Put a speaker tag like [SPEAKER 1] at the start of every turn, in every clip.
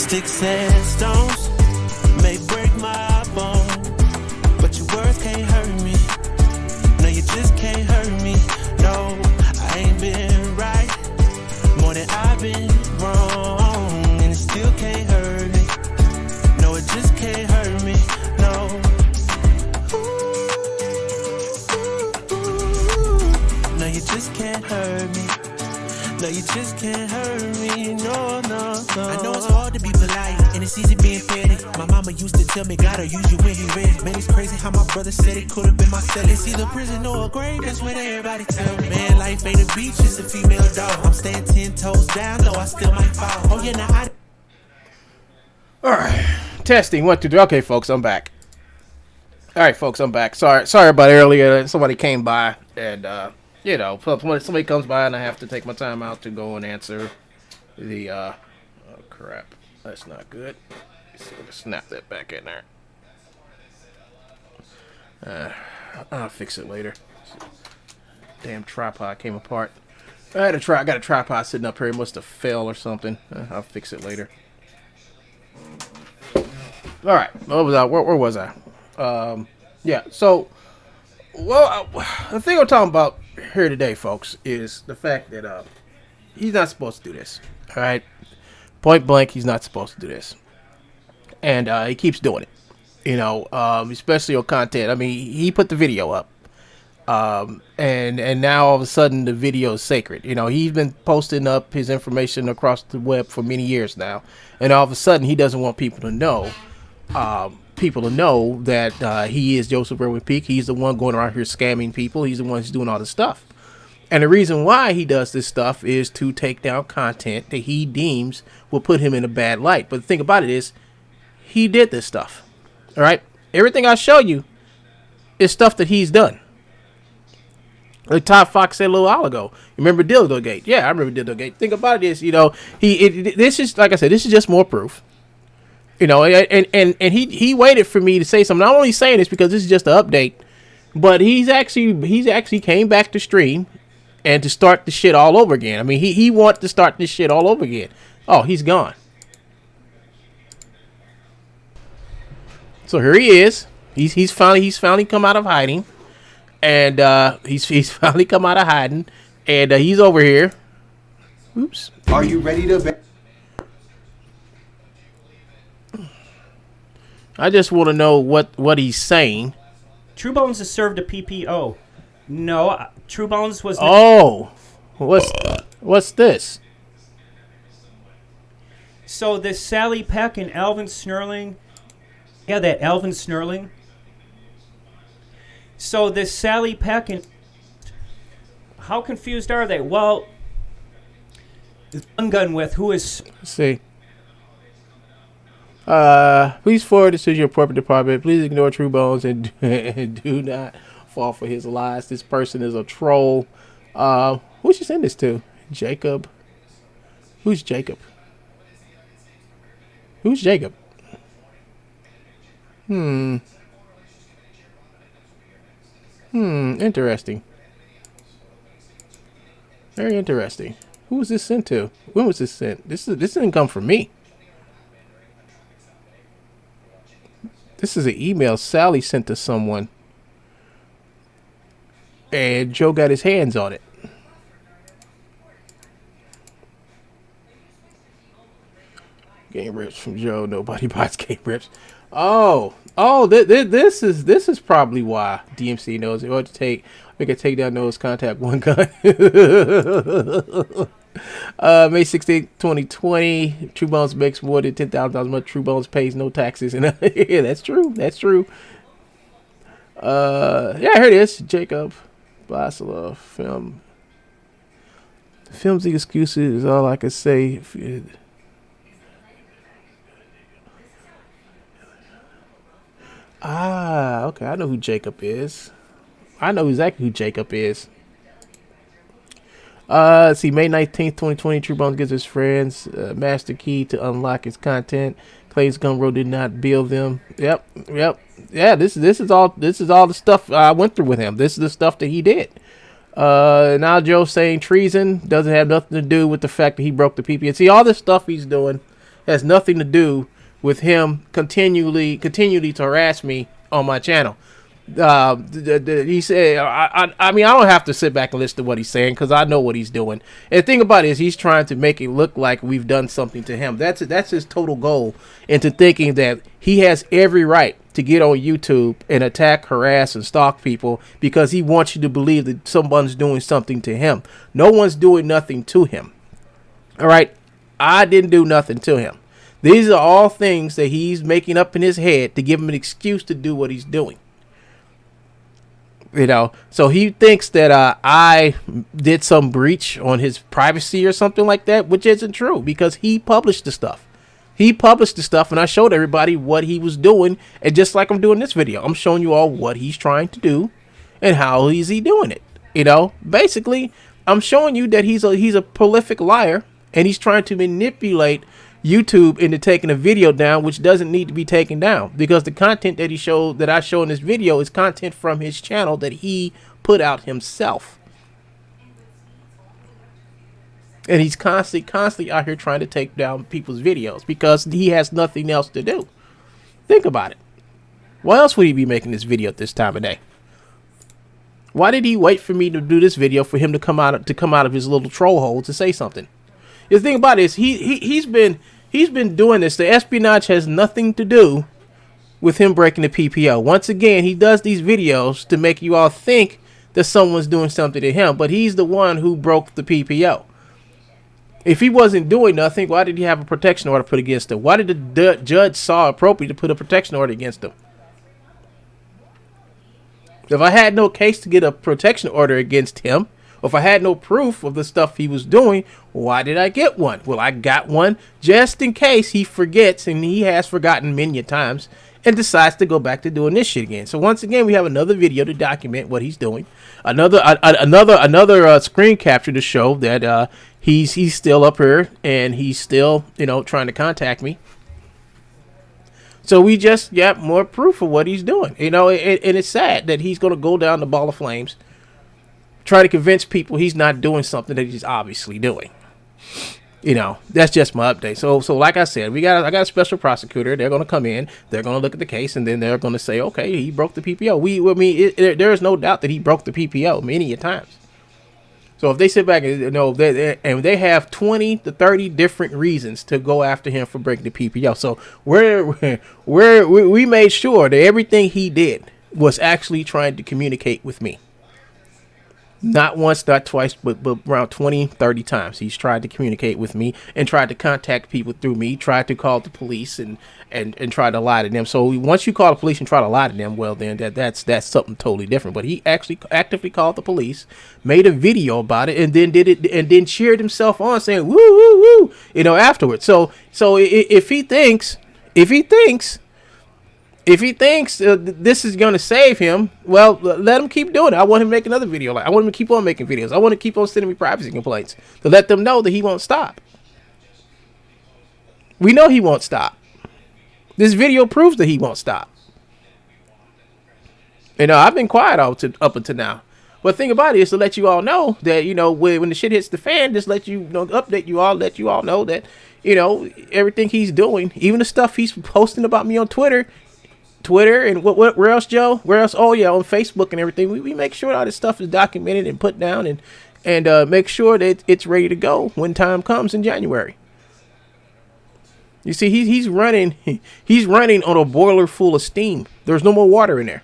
[SPEAKER 1] Sticks and stones may break my bones, but your words can't hurt me. No, you just can't hurt me. No, I ain't been right more than I've been wrong, and it still can't hurt me. No, it just can't hurt me. No. No, you just can't hurt me. No, you just can't hurt me. No, no, no. I know it's hard to be polite, and it's easy being petty. My mama used to tell me, gotta use you when he ready. Man, it's crazy how my brother said it could have been my cell. It's either prison or a grave, that's what everybody tell me. Man, life ain't a beach, it's a female dog. I'm staying 10 toes down, though I still might fall. Oh, yeah, now I...
[SPEAKER 2] Alright, testing, 1, 2, 3. Okay, folks, I'm back. Alright, folks, I'm back. Sorry about earlier. Somebody came by, and, you know, when somebody comes by and I have to take my time out to go and answer the, oh crap, that's not good. Let's see, let's snap that back in there. I'll fix it later. Damn tripod came apart. I got a tripod sitting up here. It must have fell or something. I'll fix it later. All right, where was I? Yeah, so, well, the thing I'm talking about here today, folks, is the fact that he's not supposed to do this. All right, point blank, he's not supposed to do this, and he keeps doing it. You know, especially on content. I mean, he put the video up, and now all of a sudden the video is sacred. You know, he's been posting up his information across the web for many years now, and all of a sudden he doesn't want people to know. That he is Joseph Irwin Peak. He's the one going around here scamming people. He's the one who's doing all this stuff. And the reason why he does this stuff is to take down content that he deems will put him in a bad light. But the thing about it is, he did this stuff. All right? Everything I show you is stuff that he's done. Like Todd Fox said a little while ago. Remember Dildo-gate? Yeah, I remember Dildo-gate. Thing about it is, you know, this is, like I said, this is just more proof. You know, and he waited for me to say something. I'm only saying this because this is just an update, but he's actually came back to stream and to start the shit all over again. I mean, he wants to start this shit all over again. Oh, he's gone. So here he is. He's finally come out of hiding, and he's finally come out of hiding, and he's over here. Oops.
[SPEAKER 3] Are you ready to?
[SPEAKER 2] I just want to know what he's saying.
[SPEAKER 4] True Bones has served a PPO. No, True Bones was...
[SPEAKER 2] Oh, what's this?
[SPEAKER 4] So this Sally Peck and Alvin Snurling... Yeah, that Alvin Snurling. So this Sally Peck and... How confused are they? Well, gun with who is...
[SPEAKER 2] Let's see. Please forward this to your appropriate department. Please ignore True Bones and do not fall for his lies. This person is a troll. Who should send this to? Jacob? Who's Jacob? Who's Jacob? Interesting. Very interesting. Who was this sent to? When was this sent? This didn't come from me. This is an email Sally sent to someone, and Joe got his hands on it. Game rips from Joe. Nobody buys game rips. Oh! This is probably why DMC knows it. We can take down those contact one gun. May 16th, 2020. True Bones makes more than $10,000 a month. True Bones pays no taxes. And yeah, that's true. That's true. Yeah, here it is. Jacob Basilov film. Film's the excuses is all I can say. Okay. I know who Jacob is. I know exactly who Jacob is. See, May 19th, 2020, True Bones gives his friends master key to unlock his content. Claims Gumroad did not build them. Yep. Yeah, this is all the stuff I went through with him. This is the stuff that he did. Now Joe saying treason doesn't have nothing to do with the fact that he broke the PPA. See, all this stuff he's doing has nothing to do with him continually to harass me on my channel. He said, I mean, I don't have to sit back and listen to what he's saying because I know what he's doing. And the thing about it is he's trying to make it look like we've done something to him. That's his total goal, into thinking that he has every right to get on YouTube and attack, harass, and stalk people because he wants you to believe that someone's doing something to him. No one's doing nothing to him. All right? I didn't do nothing to him. These are all things that he's making up in his head to give him an excuse to do what he's doing. You know, so he thinks that I did some breach on his privacy or something like that, which isn't true because he published the stuff. He published the stuff and I showed everybody what he was doing. And just like I'm doing this video, I'm showing you all what he's trying to do and how is he doing it. You know, basically, I'm showing you that he's a prolific liar and he's trying to manipulate YouTube into taking a video down, which doesn't need to be taken down because the content that I show in this video is content from his channel that he put out himself. And he's constantly out here trying to take down people's videos because he has nothing else to do. Think about it. Why else would he be making this video at this time of day? Why did he wait for me to do this video for him to come out of his little troll hole to say something? The thing about it is he's been doing this. The espionage has nothing to do with him breaking the PPO. Once again, he does these videos to make you all think that someone's doing something to him, but he's the one who broke the PPO. If he wasn't doing nothing, why did he have a protection order put against him? Why did the judge saw appropriate to put a protection order against him? If I had no case to get a protection order against him, or if I had no proof of the stuff he was doing, why did I get one? Well, I got one just in case he forgets, and he has forgotten many times, and decides to go back to doing this shit again. So once again, we have another video to document what he's doing. Another screen capture to show that he's still up here and he's still, you know, trying to contact me. So we just got more proof of what he's doing, you know, and it's sad that he's going to go down the ball of flames, try to convince people he's not doing something that he's obviously doing. You know, that's just my update. So like I said, I got a special prosecutor. They're going to come in, they're going to look at the case, and then they're going to say, okay, he broke the PPO. There is no doubt that he broke the PPO many a times. So if they sit back and they have 20 to 30 different reasons to go after him for breaking the PPO. So we made sure that everything he did was actually trying to communicate with me. Not once, not twice, but around 20, 30 times. He's tried to communicate with me and tried to contact people through me, tried to call the police and try to lie to them. So once you call the police and try to lie to them, well, then that's something totally different. But he actually actively called the police, made a video about it, and then did it, and then cheered himself on, saying, woo, woo, woo, you know, afterwards. So if he thinks this is going to save him, well, let him keep doing it. I want him to make another video. I want him to keep on making videos. I want to keep on sending me privacy complaints to let them know that he won't stop. We know he won't stop. This video proves that he won't stop. You know, I've been quiet up until now. But the thing about it is to let you all know that, you know, when the shit hits the fan, just let you know, update you all, let you all know that, you know, everything he's doing, even the stuff he's posting about me on Twitter and where else, Joe? Where else? Oh yeah, on Facebook and everything. We make sure all this stuff is documented and put down and make sure that it's ready to go when time comes in January. You see, he's running on a boiler full of steam. There's no more water in there,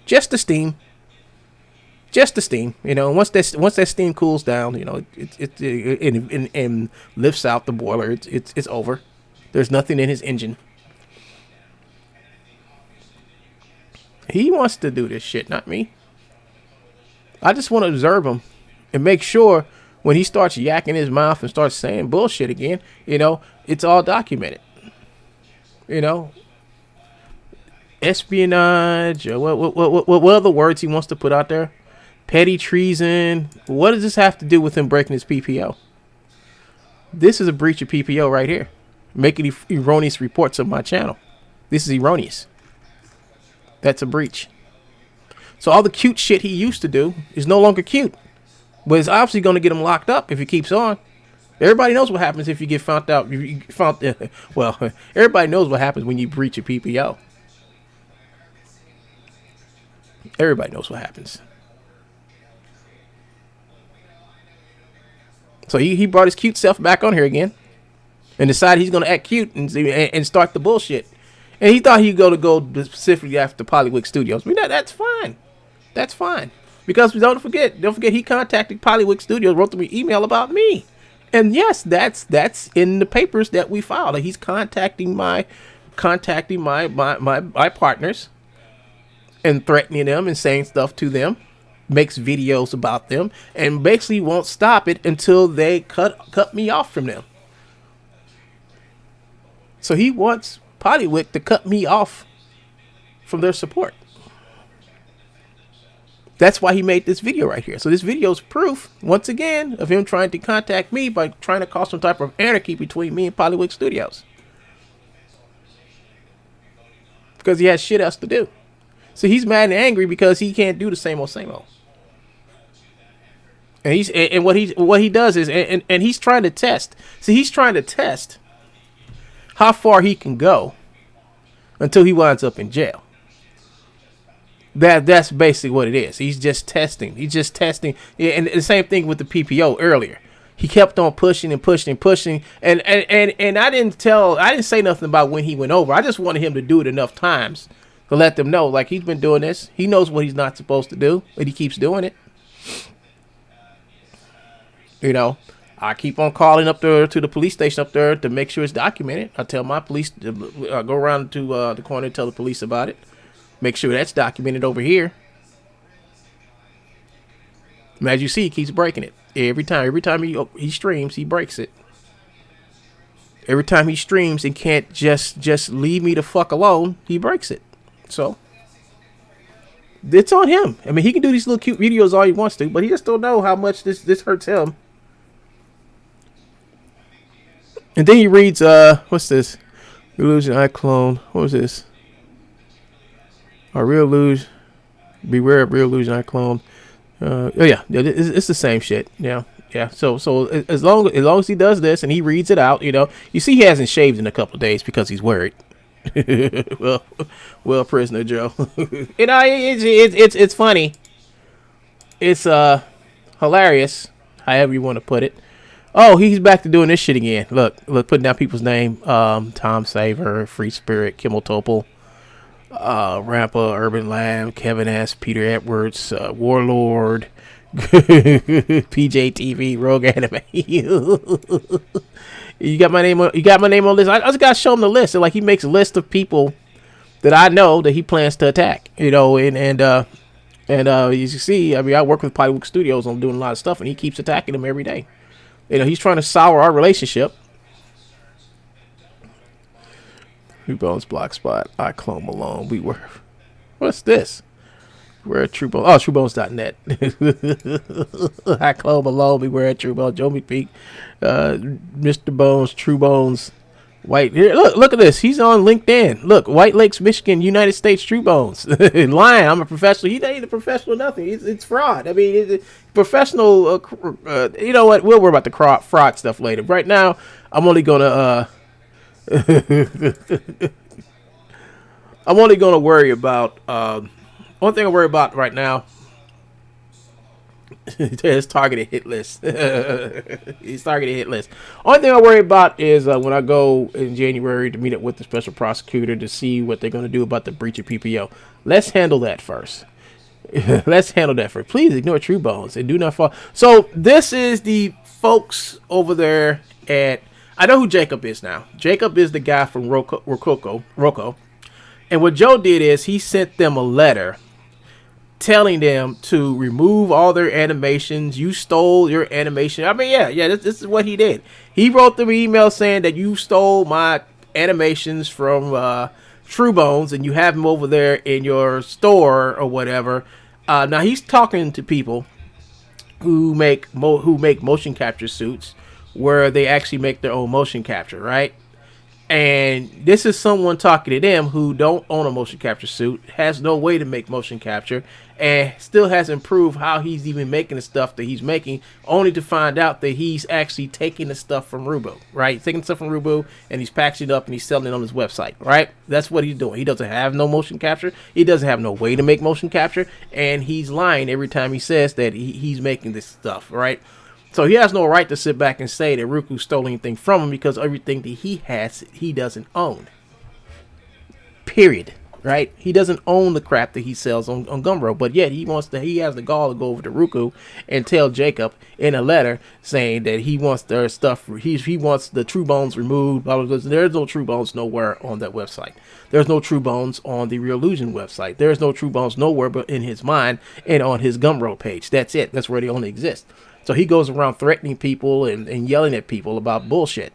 [SPEAKER 2] just the steam. You know, once that steam cools down, you know, it lifts out the boiler. It's over. There's nothing in his engine. He wants to do this shit, not me. I just want to observe him and make sure when he starts yakking his mouth and starts saying bullshit again, you know, it's all documented. You know, espionage, what other words he wants to put out there? Petty treason. What does this have to do with him breaking his PPO? This is a breach of PPO right here. Making erroneous reports of my channel. This is erroneous. That's a breach. So all the cute shit he used to do is no longer cute. But it's obviously going to get him locked up if he keeps on. Everybody knows what happens if you get found out. Well, everybody knows what happens when you breach a PPO. Everybody knows what happens. So he brought his cute self back on here again, and decided he's going to act cute and start the bullshit. And he thought he'd go specifically after Polywick Studios. I mean, that's fine. That's fine. Because don't forget, he contacted Polywick Studios, wrote them an email about me. And yes, that's in the papers that we filed. He's contacting my partners and threatening them and saying stuff to them, makes videos about them, and basically won't stop it until they cut me off from them. So he wants Polywick to cut me off from their support. That's why he made this video right here. So this video is proof, once again, of him trying to contact me by trying to cause some type of anarchy between me and Polywick Studios. Because he has shit else to do. So he's mad and angry because he can't do the same old. And what he does is, and he's trying to test. See, he's trying to test how far he can go until he winds up in jail. That's basically what it is. He's just testing. Yeah, and the same thing with the PPO earlier. He kept on pushing and pushing and pushing. And I didn't say nothing about when he went over. I just wanted him to do it enough times to let them know, like, he's been doing this. He knows what he's not supposed to do, but he keeps doing it. You know, I keep on calling up there to the police station up there to make sure it's documented. I tell my police to go around to the corner and tell the police about it. Make sure that's documented over here. And as you see, he keeps breaking it. Every time he streams, he breaks it. Every time he streams and can't just leave me the fuck alone, he breaks it. So it's on him. I mean, he can do these little cute videos all he wants to, but he just don't know how much this hurts him. And then he reads, what's this? Illusion iClone. What was this? Real illusion. Beware of real illusion iClone. It's the same shit. Yeah. So as long as he does this and he reads it out, you know, you see he hasn't shaved in a couple of days because he's worried. well, Prisoner Joe. You know, it's funny. It's hilarious, however you want to put it. Oh, he's back to doing this shit again. Look, putting down people's name. Tom Saver, Free Spirit, Kimmel Topol, Rampa, Urban Lamb, Kevin S, Peter Edwards, Warlord, PJ TV, Rogue Anime. You got my name on this. I just gotta show him the list. So, like, he makes a list of people that I know that he plans to attack. You know, and as you see, I mean, I work with Polywick Studios on doing a lot of stuff, and he keeps attacking them every day. You know, he's trying to sour our relationship. True Bones Block Spot. iClone Malone. What's this? We're at True Bones. Oh, TrueBones.net. iClone Malone. Beware at True Bones. Joe McPeak. Mr. Bones. True Bones. White. Here, look at this. He's on LinkedIn. Look, White Lakes, Michigan, United States True Bones. Lying. I'm a professional. He ain't a professional. Nothing. It's fraud. I mean, it's professional. You know what? We'll worry about the fraud stuff later. Right now, I'm only gonna. I'm only gonna worry about. One thing I worry about right now. His targeted hit list. His targeted hit list. Only thing I worry about is when I go in January to meet up with the special prosecutor to see what they're going to do about the breach of PPO. Let's handle that first. Please ignore True Bones and do not fall. So this is the folks over there at. I know who Jacob is now. Jacob is the guy from Roku. And what Joe did is he sent them a letter telling them to remove all their animations. You stole your animation. I mean, yeah, this is what he did. He wrote them an email saying that you stole my animations from True Bones and you have them over there in your store or whatever. Now he's talking to people who make motion capture suits where they actually make their own motion capture, right? And this is someone talking to them who don't own a motion capture suit, has no way to make motion capture, and still hasn't proved how he's even making the stuff that he's making, only to find out that he's actually taking the stuff from Rubo, right? He's taking stuff from Rubo and he's packaging it up and he's selling it on his website, right? That's what he's doing. He doesn't have no motion capture. He doesn't have no way to make motion capture, and he's lying every time he says that he's making this stuff, right? So he has no right to sit back and say that Roku stole anything from him, because everything that he has, he doesn't own. Period. Right? He doesn't own the crap that he sells on Gumroad, but yet he has the gall to go over to Roku and tell Jacob in a letter saying that he wants their stuff. He wants the True Bones removed. Blah, blah, blah. There's no True Bones nowhere on that website. There's no True Bones on the Real Illusion website. There's no True Bones nowhere but in his mind and on his Gumroad page. That's it. That's where they only exist. So he goes around threatening people and yelling at people about bullshit.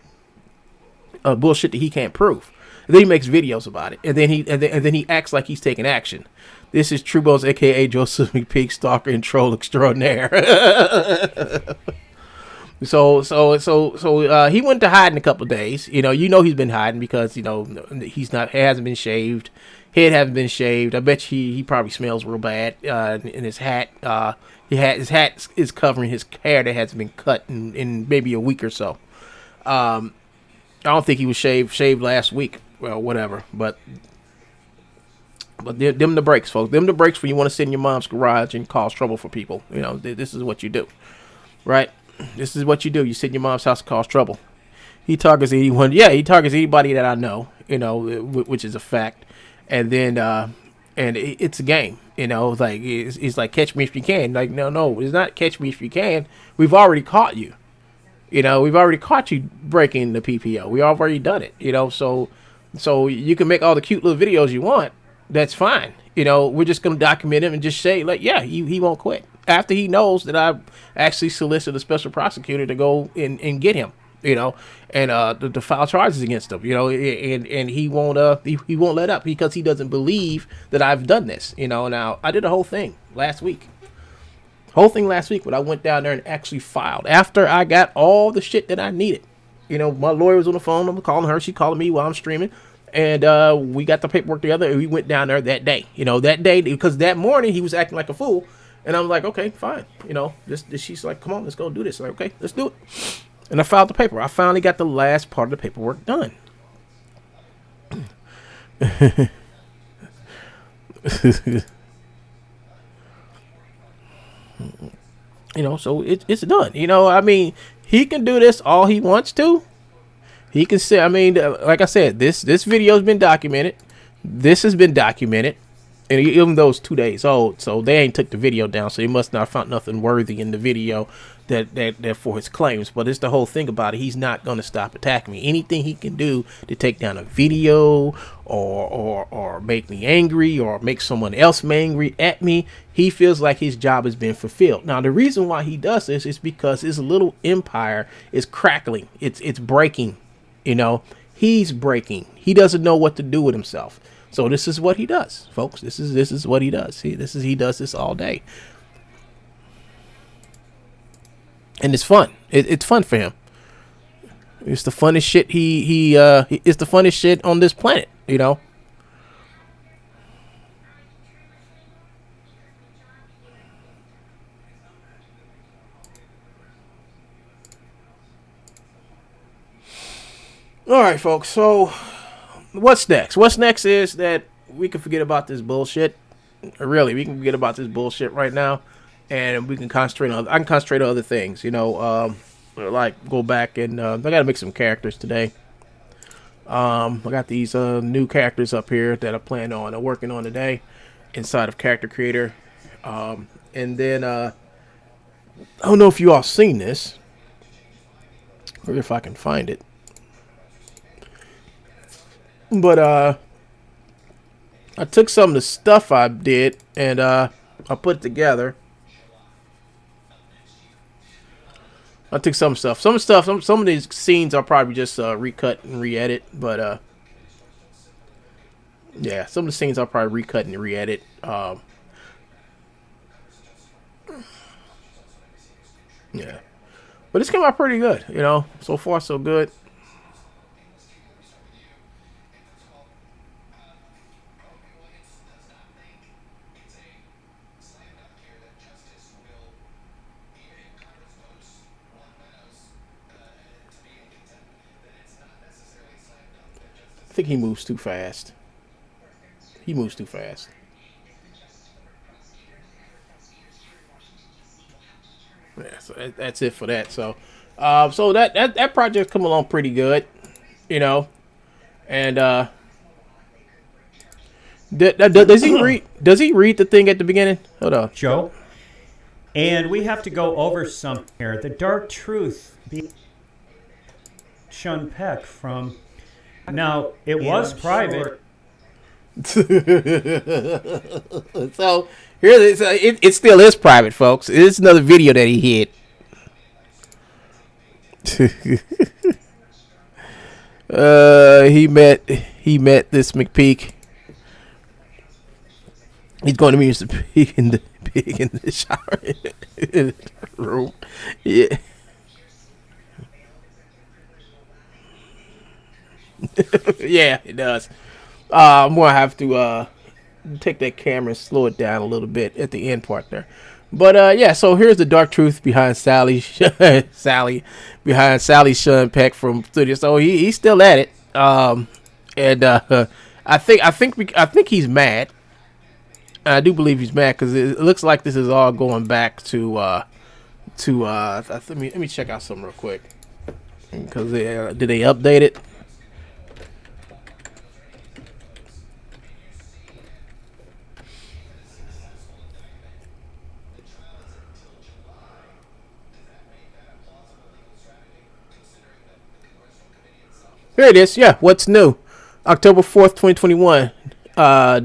[SPEAKER 2] Bullshit that he can't prove. And then he makes videos about it, and then he acts like he's taking action. This is True Bones, aka Joseph McPeak, stalker and troll extraordinaire. So he went to hide in a couple of days. You know he's been hiding because hasn't been shaved, head hasn't been shaved. I bet he probably smells real bad. In his hat, his hat is covering his hair that hasn't been cut in maybe a week or so. I don't think he was shaved last week. Well, whatever, but them the breaks, folks. Them the breaks when you want to sit in your mom's garage and cause trouble for people. This is what you do, right? This is what you do. You sit in your mom's house and cause trouble. He targets anyone. Yeah, he targets anybody that I know. Which is a fact. And then it's a game. Like it's like catch me if you can. Like no, it's not catch me if you can. We've already caught you. We've already caught you breaking the PPO. We already done it. So you can make all the cute little videos you want. That's fine. We're just going to document him and just say, like, yeah, he won't quit. After he knows that I actually solicited a special prosecutor to go and get him, and to file charges against him, and he won't he won't let up because he doesn't believe that I've done this. Now I did the whole thing last week. But I went down there and actually filed after I got all the shit that I needed. My lawyer was on the phone. I'm calling her. She calling me while I'm streaming. And we got the paperwork together and we went down there that day. Because that morning he was acting like a fool. And I'm like, okay, fine. She's like, come on, let's go do this. Like, okay, let's do it. And I filed the paper. I finally got the last part of the paperwork done. So it's done. He can do this all he wants to. He can say, like I said, this video has been documented. This has been documented. And even though it's 2 days old, so they ain't took the video down, so he must not found nothing worthy in the video that for his claims. But it's the whole thing about it. He's not going to stop attacking me. Anything he can do to take down a video or make me angry or make someone else angry at me, he feels like his job has been fulfilled. Now, the reason why he does this is because his little empire is crackling. It's breaking. He's breaking. He doesn't know what to do with himself. So this is what he does, folks. This is what he does. He does this all day, and it's fun. It's fun for him. It's the funnest shit. It's the funnest shit on this planet. All right, folks. So what's next? What's next is that we can forget about this bullshit. Really, we can forget about this bullshit right now, and we can concentrate on. I can concentrate on other things. Like go back and I gotta make some characters today. I got these new characters up here that I plan on working on today inside of Character Creator, and then I don't know if you all seen this or if I can find it. But I took some of the stuff I did and I put it together. I took some stuff. Some of these scenes I'll probably just recut and re-edit. But yeah, some of the scenes I'll probably recut and re-edit. Yeah, but it's come out pretty good. So far so good. think he moves too fast. He moves too fast. Yeah, so that's it for that. So, so that project's come along pretty good, you know. And does he read? Does he read the thing at the beginning? Hold on,
[SPEAKER 4] Joe. And we have to go over some here. The Dark Truth, Sean Peck from. Now it was private.
[SPEAKER 2] So here it still is private, folks. It's another video that he hid. He met this McPeak. He's going to meet Mr. Pig in the shower in the room. Yeah. Yeah, it does. I'm gonna have to take that camera and slow it down a little bit at the end part there. But yeah, so here's the dark truth behind Sally behind Sally Sean Peck from studio. So he's still at it. And I think he's mad. I do believe he's mad because it looks like this is all going back to let me check out something real quick, because did they update it? Here it is. Yeah, what's new? October 4th, 2021.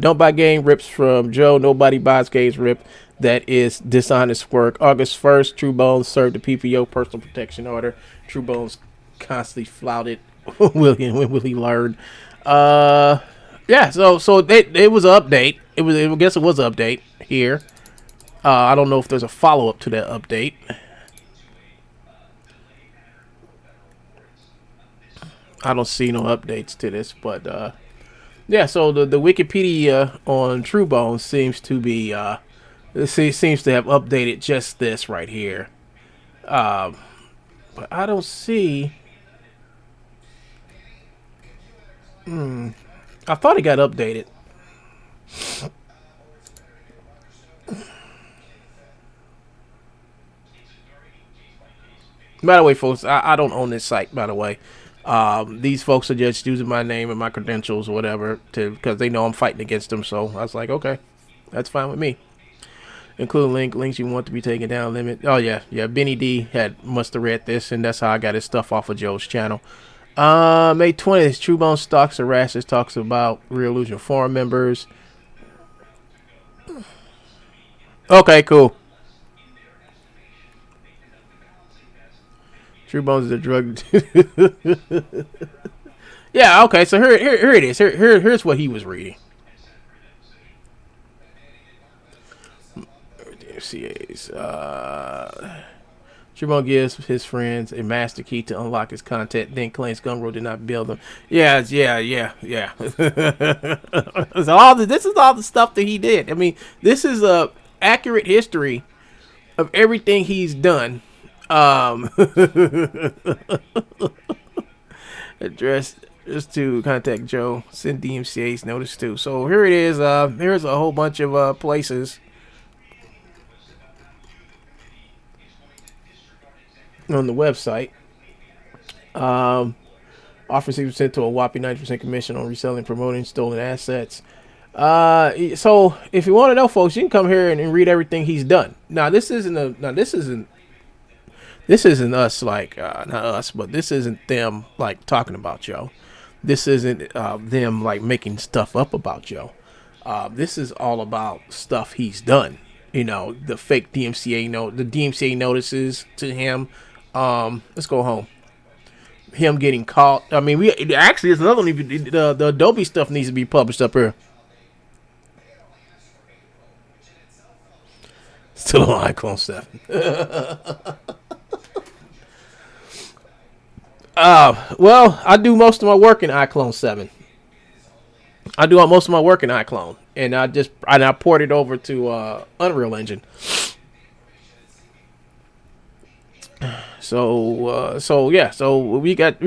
[SPEAKER 2] Don't buy game rips from Joe. Nobody buys games rip. That is dishonest work. August 1st, True Bones served the PPO personal protection order. True Bones constantly flouted. When will he learn? Yeah, so it was an update. I guess it was an update here. I don't know if there's a follow-up to that update. I don't see no updates to this, but yeah. So the Wikipedia on True Bones seems to be seems to have updated just this right here, but I don't see. I thought it got updated. By the way, folks, I don't own this site. By the way. These folks are just using my name and my credentials or whatever because they know I'm fighting against them. So I was like, okay, that's fine with me. Including links you want to be taken down limit. Oh yeah. Benny D must have read this, and that's how I got his stuff off of Joe's channel. May 20th, True Bones Stocks and Rashes talks about Real Illusion forum members. Okay, cool. True Bones is a drug. Yeah, okay. So here it is. Here's what he was reading. CA's. True Bones gives his friends a master key to unlock his content. Then claims Gumroad did not build them. Yeah. So this is all the stuff that he did. I mean, this is a accurate history of everything he's done. Address just to contact Joe, send DMCA's notice too. So here it is. Here's a whole bunch of places on the website. Offers 60% to a whopping 90% commission on reselling, promoting stolen assets. So if you want to know, folks, you can come here and read everything he's done. Now this isn't us, like, not us, but this isn't them, like, talking about Joe. This isn't them, like, making stuff up about Joe. This is all about stuff he's done. You know, the fake DMCA the DMCA notices to him. Let's go home. Him getting caught. I mean, there's another one. The Adobe stuff needs to be published up here. Still on iClone 7. Well, I do most of my work in iClone 7. I do most of my work in iClone, and I port it over to Unreal Engine. So yeah. So we got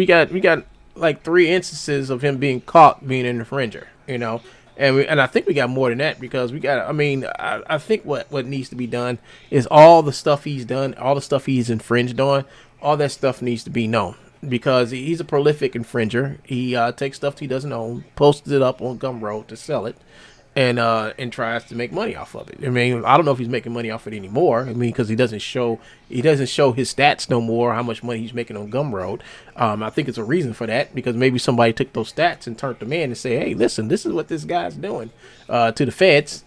[SPEAKER 2] like 3 instances of him being caught being an infringer, you know. And I think we got more than that, because we got, I mean, I think what needs to be done is all the stuff he's done, all the stuff he's infringed on, all that stuff needs to be known, because he's a prolific infringer. He takes stuff he doesn't own, posts it up on Gumroad to sell it, and tries to make money off of it. I mean, I don't know if he's making money off it anymore. I mean, because he doesn't show his stats no more, how much money he's making on Gumroad. I think it's a reason for that, because maybe somebody took those stats and turned them in and say, hey, listen, this is what this guy's doing to the feds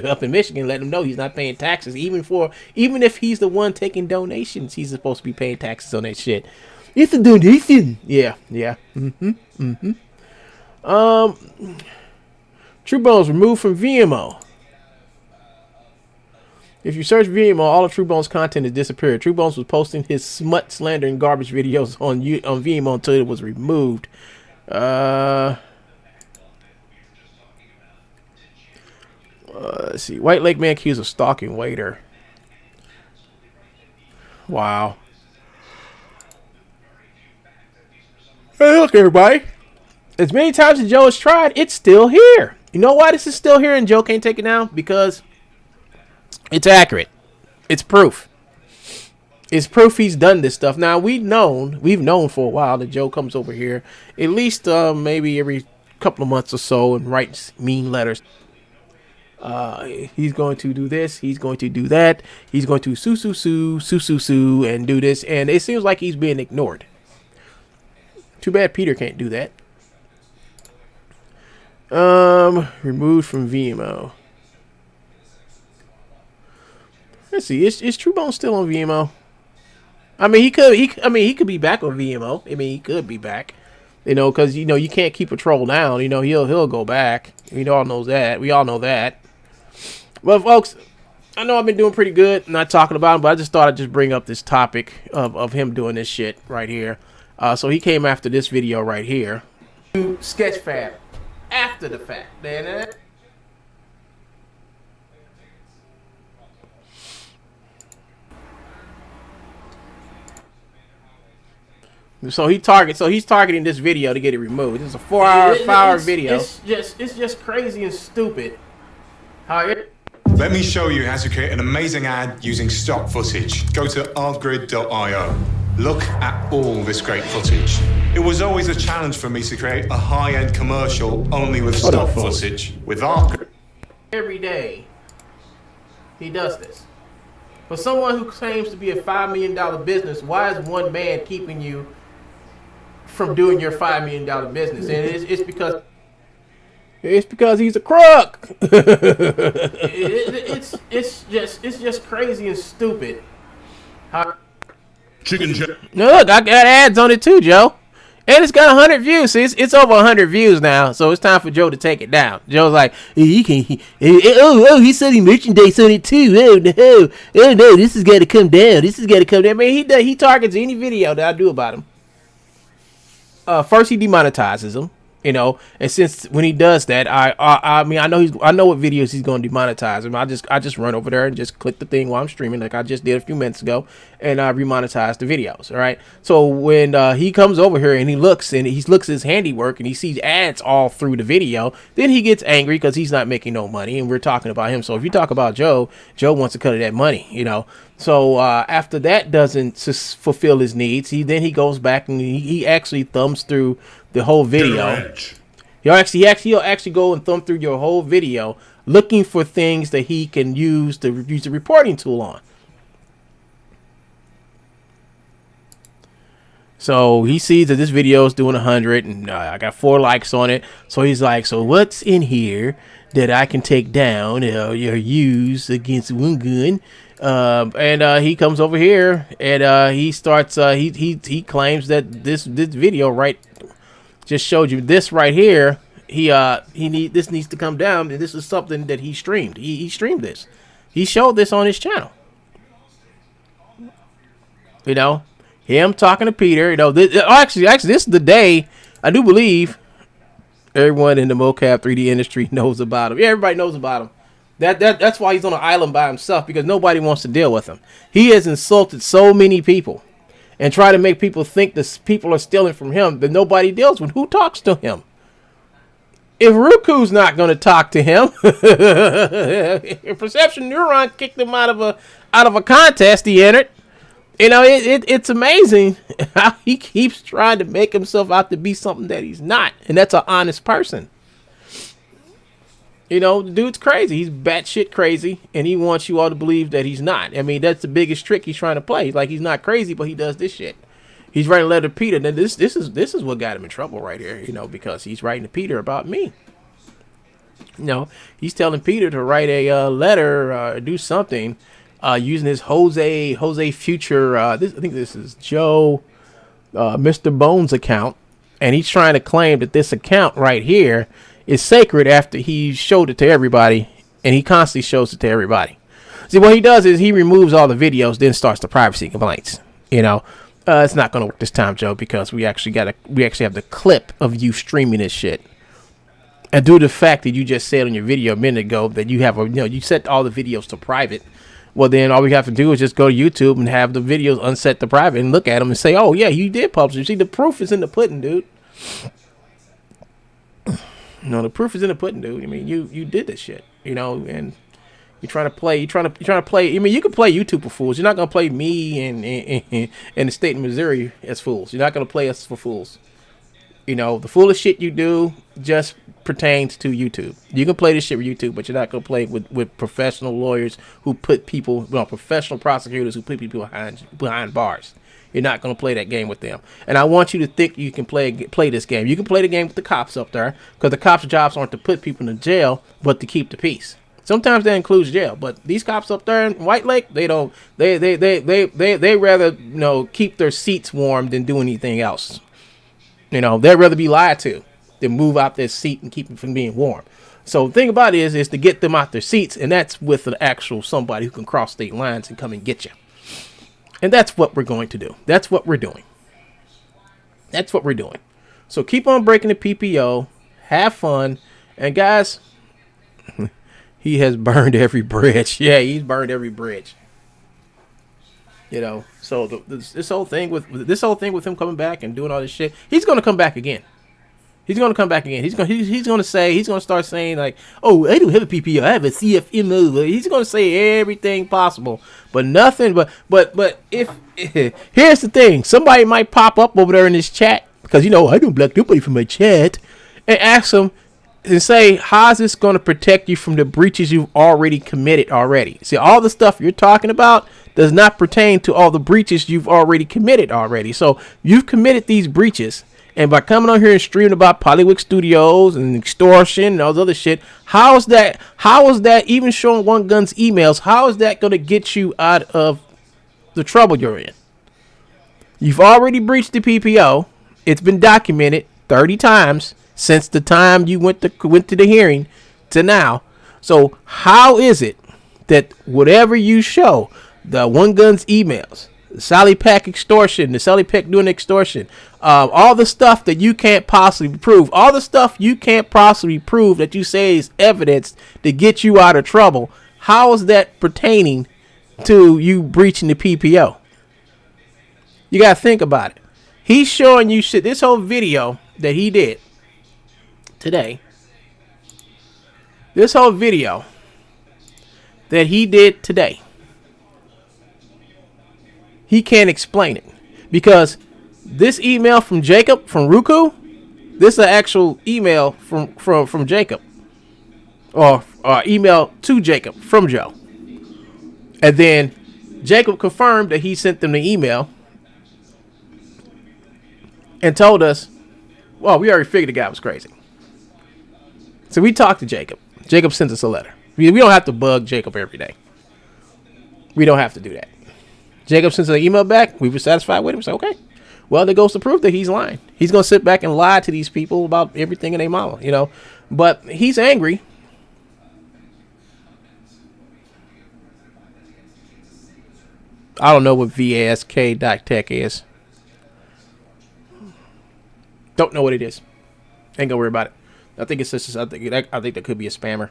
[SPEAKER 2] up in Michigan, let them know he's not paying taxes, even if he's the one taking donations. He's supposed to be paying taxes on that shit. It's a donation. Yeah. True Bones removed from VMO. If you search VMO, all of True Bones' content has disappeared. True Bones was posting his smut, slander, and garbage videos on VMO until it was removed. Let's see. White Lake man accused of stalking waiter. Wow. Hey, look, everybody. As many times as Joe has tried, it's still here. You know why this is still here and Joe can't take it down? Because it's accurate. It's proof. It's proof he's done this stuff. Now, we've known for a while that Joe comes over here at least maybe every couple of months or so and writes mean letters. He's going to do this. He's going to do that. He's going to sue, and do this. And it seems like he's being ignored. Too bad Peter can't do that. Removed from VMO. Let's see. Is True Bones still on VMO? I mean, he could be back on VMO. I mean, he could be back. You know, because you can't keep a troll down. You know, he'll go back. We all know that. We all know that. Well, folks, I know I've been doing pretty good, not talking about him, but I just thought I'd just bring up this topic of him doing this shit right here. So he came after this video right here. Sketchfab. After the fact. So he's targeting this video to get it removed. It's a 4-hour video. It's just crazy and stupid.
[SPEAKER 3] Let me show you how to create an amazing ad using stock footage. Go to artgrid.io. Look at all this great footage. It was always a challenge for me to create a high-end commercial only with stock footage. With Artgrid.
[SPEAKER 2] Every day, he does this. For someone who claims to be a $5 million business, why is one man keeping you from doing your $5 million business? And it's because he's a crook. it's just crazy and stupid.
[SPEAKER 3] Chicken Joe.
[SPEAKER 2] No, look, I got ads on it too, Joe. And it's got 100 views. See, it's over 100 views now, so it's time for Joe to take it down. Joe's like, he said he merchandise on it too. Oh no, this has got to come down. I mean, he targets any video that I do about him. First, he demonetizes them. You know, and since when he does that, I mean, I know what videos he's going to demonetize him. I just run over there and just click the thing while I'm streaming, like I just did a few minutes ago, and I remonetize the videos. All right. So when he comes over here and he looks at his handiwork and he sees ads all through the video, then he gets angry because he's not making no money, and we're talking about him. So if you talk about Joe wants a cut of that money, you know. So after that doesn't fulfill his needs, he goes back and he actually thumbs through the whole video. He'll actually go and thumb through your whole video looking for things that he can use the reporting tool on. So he sees that this video is doing 100 and I got 4 likes on it. So he's like, so what's in here that I can take down or use against one gun? And he comes over here and he starts he claims that this video right just showed you this right here. This needs to come down, and this is something that he streamed. He streamed this. He showed this on his channel. You know, him talking to Peter. You know, actually, this is the day I do believe everyone in the mocap 3D industry knows about him. Yeah, everybody knows about him. That's why he's on an island by himself, because nobody wants to deal with him. He has insulted so many people. and try to make people think that people are stealing from him that nobody deals with. Who talks to him? If Ruku's not going to talk to him, if Perception Neuron kicked him out of a contest he entered. You know, it's amazing how he keeps trying to make himself out to be something that he's not, and that's an honest person. You know, the dude's crazy. He's batshit crazy, and he wants you all to believe that he's not. I mean, that's the biggest trick he's trying to play. Like, he's not crazy, but he does this shit. He's writing a letter to Peter. Now, this is what got him in trouble right here, you know, because he's writing to Peter about me. You know, he's telling Peter to write a letter, do something, using his Jose Future. I think this is Joe, Mr. Bones account, and he's trying to claim that this account right here is sacred after he showed it to everybody, and he constantly shows it to everybody. See, what he does is he removes all the videos, then starts the privacy complaints. You know, it's not going to work this time, Joe, because we actually have the clip of you streaming this shit. And due to the fact that you just said on your video a minute ago that you set all the videos to private, well, then all we have to do is just go to YouTube and have the videos unset to private and look at them and say, oh, yeah, you did publish it. See, the proof is in the pudding, dude. No, the proof is in the pudding, dude. I mean, you did this shit, you know, and you're trying to play. I mean, you can play YouTube for fools. You're not gonna play me and the state of Missouri as fools. You're not gonna play us for fools. You know, the foolish shit you do just pertains to YouTube. You can play this shit with YouTube, but you're not gonna play with professional lawyers who put people, professional prosecutors who put people behind bars. You're not going to play that game with them. And I want you to think you can play this game. You can play the game with the cops up there, because the cops' jobs aren't to put people in jail, but to keep the peace. Sometimes that includes jail, but these cops up there in White Lake, they don't. They rather, you know, keep their seats warm than do anything else. You know, they'd rather be lied to than move out their seat and keep them from being warm. So the thing about it is to get them out their seats, and that's with an actual somebody who can cross state lines and come and get you. And that's what we're going to do. That's what we're doing. That's what we're doing. So keep on breaking the PPO. Have fun. And guys, he has burned every bridge. Yeah, he's burned every bridge. You know, so this whole thing with him coming back and doing all this shit, he's going to come back again. He's going to come back again. He's going to start saying like, oh, I don't have a PPO, I have a CFMO. He's going to say everything possible, but nothing. But if here's the thing, somebody might pop up over there in this chat, because, you know, I don't block nobody from my chat, and ask him and say, how's this going to protect you from the breaches you've already committed already? See, all the stuff you're talking about does not pertain to all the breaches you've already committed already. So you've committed these breaches. And by coming on here and streaming about Polywick Studios and extortion and all this other shit, how is that even showing One Gun's emails, how is that going to get you out of the trouble you're in? You've already breached the PPO. It's been documented 30 times since the time you went to the hearing to now. So how is it that whatever you show, the One Gun's emails, the Sally Pack extortion, the Sally Pack doing extortion, all the stuff that you can't possibly prove, all the stuff you can't possibly prove that you say is evidence to get you out of trouble, how is that pertaining to you breaching the PPO? You got to think about it. He's showing you shit. This whole video that he did today, he can't explain it, because this email from Jacob, from Ruku, this is an actual email from Jacob, or email to Jacob from Joe. And then Jacob confirmed that he sent them the email and told us, well, we already figured the guy was crazy. So we talked to Jacob. Jacob sent us a letter. We don't have to bug Jacob every day. We don't have to do that. Jacob sends an email back. We were satisfied with him. So, okay. Well, there goes the proof that he's lying. He's going to sit back and lie to these people about everything in their mama, you know. But he's angry. I don't know what VASK.tech is. Don't know what it is. Ain't gonna worry about it. I think it's just. I think that could be a spammer.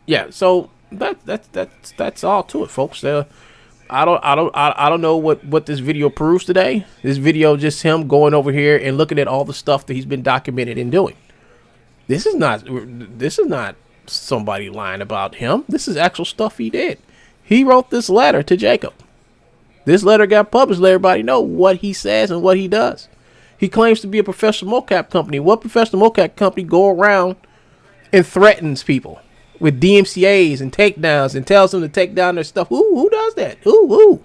[SPEAKER 2] Yeah. So that's all to it, folks. I don't know what this video proves today. This video just him going over here and looking at all the stuff that he's been documented and doing. This is not somebody lying about him. This is actual stuff he did. He wrote this letter to Jacob. This letter got published. Let everybody know what he says and what he does. He claims to be a professional mocap company. What professional mocap company go around and threatens people with DMCAs and takedowns and tells them to take down their stuff? Who does that? Who?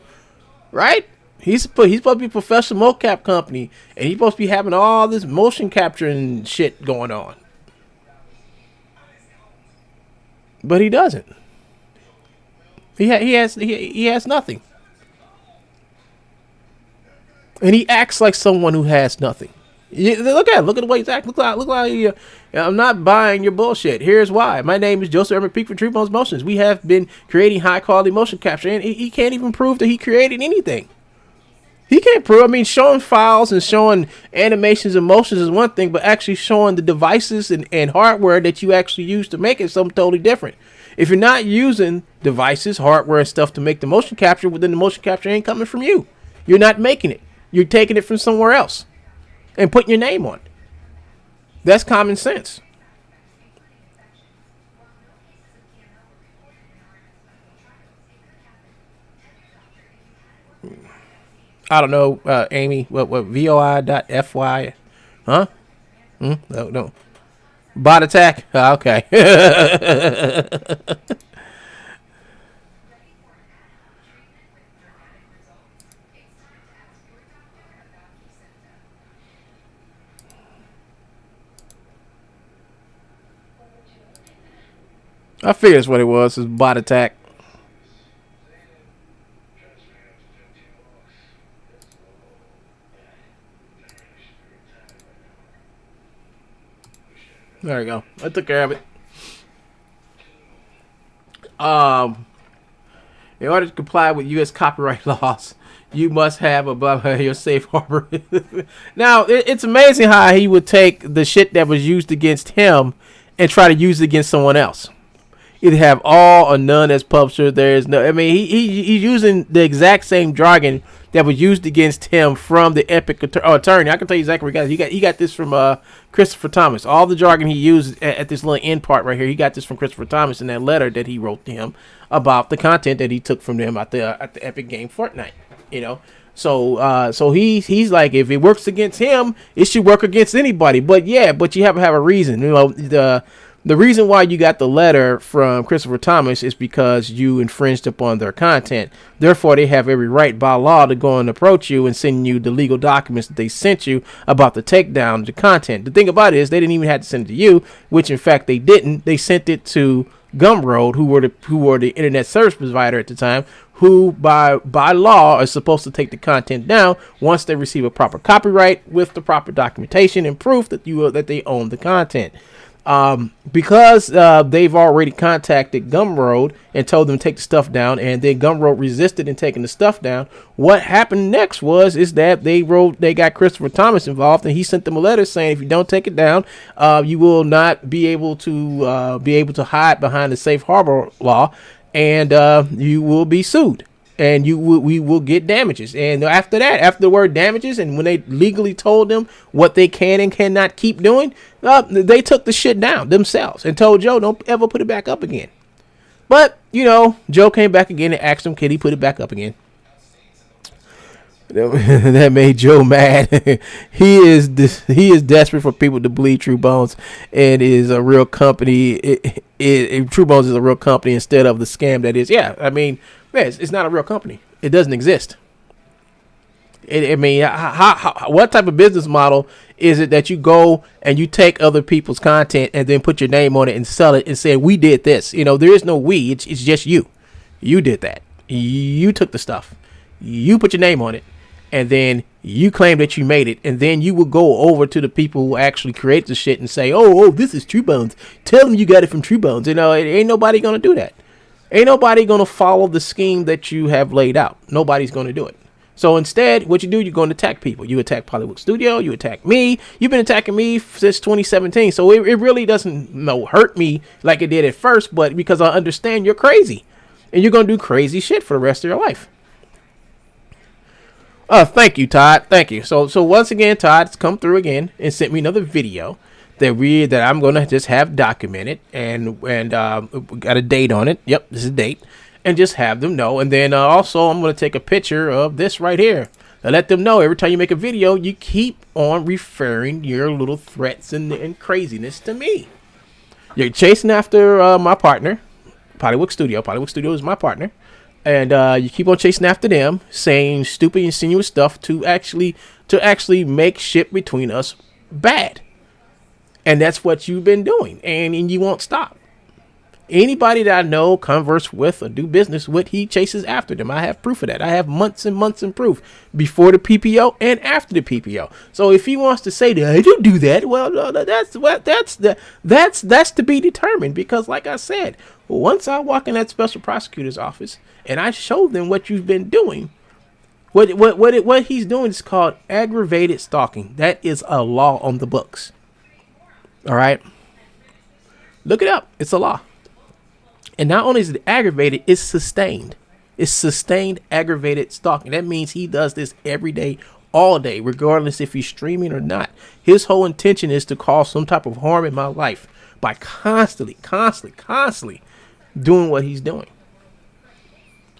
[SPEAKER 2] Right? He's supposed to be a professional mocap company, and he's supposed to be having all this motion capturing shit going on. But he doesn't. He has nothing. And he acts like someone who has nothing. Look at the way he's acting. Look like I'm not buying your bullshit. Here's why. My name is Joseph Edmund Peak for True Bones Motions. We have been creating high quality motion capture, and he can't even prove that he created anything. He can't prove. I mean, showing files and showing animations and motions is one thing, but actually showing the devices and hardware that you actually use to make it is something totally different. If you're not using devices, hardware, and stuff to make the motion capture, well, then the motion capture ain't coming from you. You're not making it. You're taking it from somewhere else and putting your name on it. That's common sense. I don't know, Amy, what VOI.FY, huh? No. Bot attack? Okay. I figured that's what it was. It's bot attack. There we go. I took care of it. In order to comply with U.S. copyright laws, you must have above your safe harbor. Now, it's amazing how he would take the shit that was used against him and try to use it against someone else. Either have all or none as publisher. There is no. I mean, he's using the exact same jargon that was used against him from the Epic attorney. I can tell you exactly where he got. He got this from Christopher Thomas. All the jargon he used at this little end part right here, he got this from Christopher Thomas in that letter that he wrote to him about the content that he took from them at the Epic game Fortnite. You know. So he's like, if it works against him, it should work against anybody. But you have to have a reason. You know, the reason why you got the letter from Christopher Thomas is because you infringed upon their content. Therefore, they have every right by law to go and approach you and send you the legal documents that they sent you about the takedown of the content. The thing about it is they didn't even have to send it to you, which in fact they didn't. They sent it to Gumroad, who were the internet service provider at the time, who by law are supposed to take the content down once they receive a proper copyright with the proper documentation and proof that they own the content. Because they've already contacted Gumroad and told them to take the stuff down, and then Gumroad resisted in taking the stuff down. What happened next is that they got Christopher Thomas involved, and he sent them a letter saying, if you don't take it down, you will not be able to hide behind the safe harbor law, and you will be sued. And we will get damages. And after the word damages, and when they legally told them what they can and cannot keep doing, they took the shit down themselves and told Joe, don't ever put it back up again. But, Joe came back again and asked him, can he put it back up again? That made Joe mad. He is desperate for people to believe True Bones and is a real company. True Bones is a real company instead of the scam that is. Yeah, I mean, it's not a real company. It doesn't exist. What type of business model is it that you go and you take other people's content and then put your name on it and sell it and say, we did this? There is no we. It's just you. You did that. You took the stuff. You put your name on it. And then you claim that you made it. And then you will go over to the people who actually create the shit and say, oh, this is True Bones. Tell them you got it from True Bones. Ain't nobody going to do that. Ain't nobody going to follow the scheme that you have laid out. Nobody's going to do it. So instead, what you do, you're going to attack people. You attack Hollywood Studio. You attack me. You've been attacking me since 2017. So it really doesn't hurt me like it did at first. But because I understand you're crazy. And you're going to do crazy shit for the rest of your life. Oh, thank you, Todd. Thank you. So once again, Todd's come through again and sent me another video that I'm gonna just have documented and got a date on it. Yep, this is a date, and just have them know. And then also I'm gonna take a picture of this right here and let them know every time you make a video, you keep on referring your little threats and craziness to me. You're chasing after my partner, Pollywog Studio. Pollywog Studio is my partner. And you keep on chasing after them, saying stupid, insinuous stuff to actually make shit between us bad. And that's what you've been doing, and you won't stop. Anybody that I know, converse with, or do business with, he chases after them. I have proof of that. I have months and months of proof before the PPO and after the PPO. So if he wants to say that I don't do that, well, no, that's to be determined. Because, like I said, once I walk in that special prosecutor's office and I show them what you've been doing, what he's doing is called aggravated stalking. That is a law on the books. All right, look it up. It's a law. And not only is it aggravated, it's sustained. It's sustained aggravated stalking. That means he does this every day, all day, regardless if he's streaming or not. His whole intention is to cause some type of harm in my life by constantly doing what he's doing.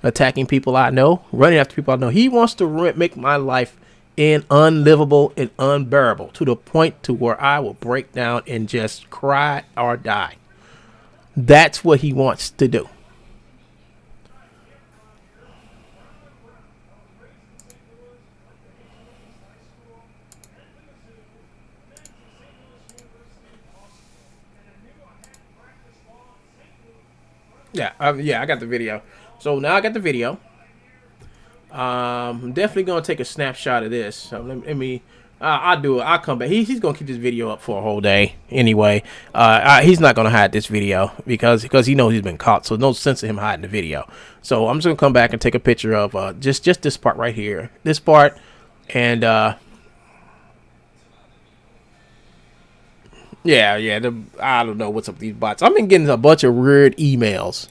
[SPEAKER 2] Attacking people I know, running after people I know. He wants to make my life unlivable and unbearable to the point to where I will break down and just cry or die. That's what he wants to do. Yeah, I got the video. So now I got the video. I'm definitely gonna take a snapshot of this. So let me. I'll do it. I'll come back. He's gonna keep this video up for a whole day anyway. He's not gonna hide this video because he knows he's been caught. So no sense of him hiding the video. So I'm just gonna come back and take a picture of just this part right here, this part, and yeah. I don't know what's up with these bots. I've been getting a bunch of weird emails.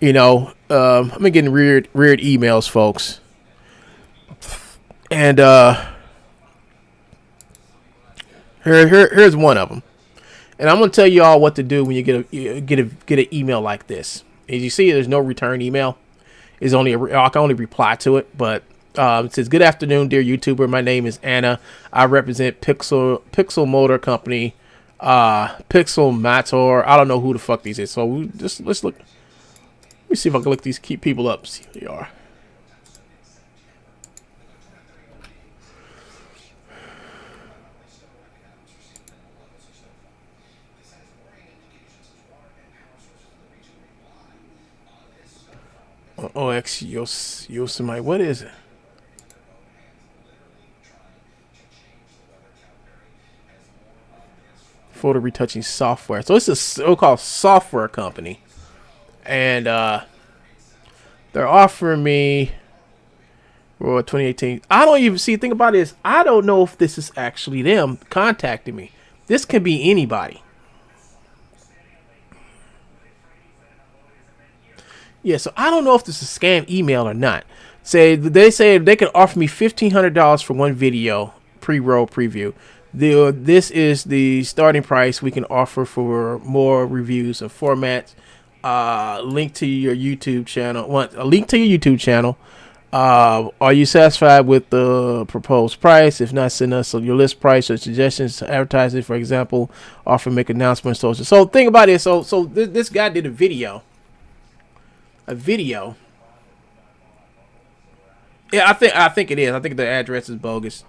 [SPEAKER 2] I've been getting weird emails, folks. And here's one of them. And I'm gonna tell you all what to do when you get an email like this. As you see, there's no return email. It's only I can only reply to it, but it says, "Good afternoon, dear YouTuber. My name is Anna. I represent Pixel Motor Company, Pixel Motor. I don't know who the fuck these is. So let's look. Let me see if I can look these people up. See who they are." OX Yosemite. What is it? Photo retouching software. So it's a so-called software company, and they're offering me for 2018. I don't even see. Think about this. I don't know if this is actually them contacting me. This can be anybody. Yeah, so I don't know if this is a scam email or not. They say they can offer me $1,500 for one video pre-roll preview. This is the starting price we can offer for more reviews and formats. Link to your YouTube channel. A link to your YouTube channel. Are you satisfied with the proposed price? If not, send us your list price or suggestions to advertising. For example, offer make announcements. So think about it. So this guy did a video. Yeah, I think it is. I think the address is bogus.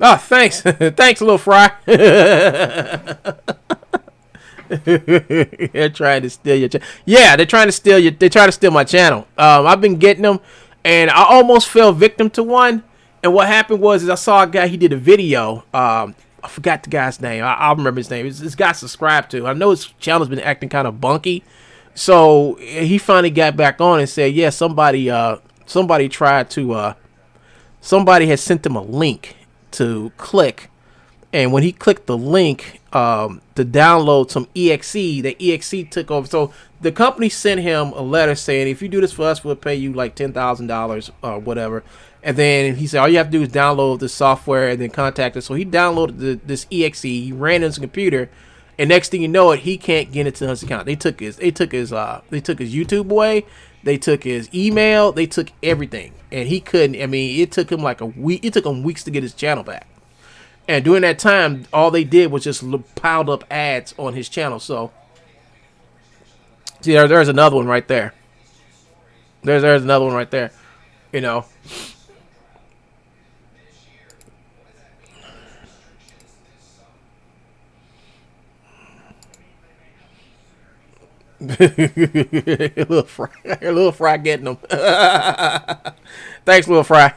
[SPEAKER 2] Oh, thanks. Thanks, little fry. They're trying to steal your channel. Yeah, they're trying to steal my channel. I've been getting them, and I almost fell victim to one. And what happened was I saw a guy, he did a video. I forgot the guy's name. I'll remember his name. This guy subscribed to. I know his channel's been acting kind of bunky. So he finally got back on and said, yeah, somebody tried to, somebody had sent him a link to click. And when he clicked the link, download some exe. The exe took over. So the company sent him a letter saying, if you do this for us, we'll pay you like $10,000 or whatever. And then he said, all you have to do is download the software and then contact us. So he downloaded this exe. He ran it on his computer, and next thing you know, he can't get into his account. They took his YouTube away. They took his email. They took everything, and he couldn't. I mean, it took him like a week. It took him weeks to get his channel back. And during that time, all they did was just piled up ads on his channel. So, see, there's another one right there. There's another one right there. You know. little fry getting them. Thanks, little fry.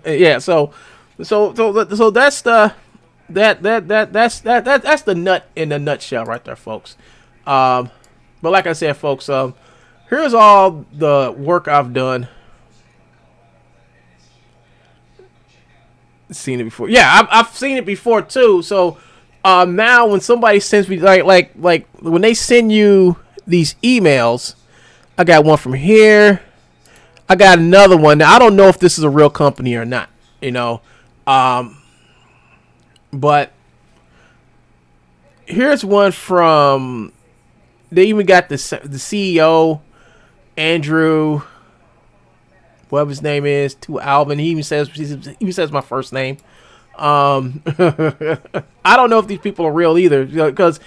[SPEAKER 2] Yeah, so that's the that's the nut in a nutshell right there, folks. But like I said, folks, here's all the work I've done. Seen it before. Yeah, I've seen it before too. So now when somebody sends me like when they send you these emails, I got one from here. I got another one. Now I don't know if this is a real company or not, you know. But here's one from. They even got the CEO, Andrew, whatever his name is, to Alvin. He even says my first name. I don't know if these people are real either, because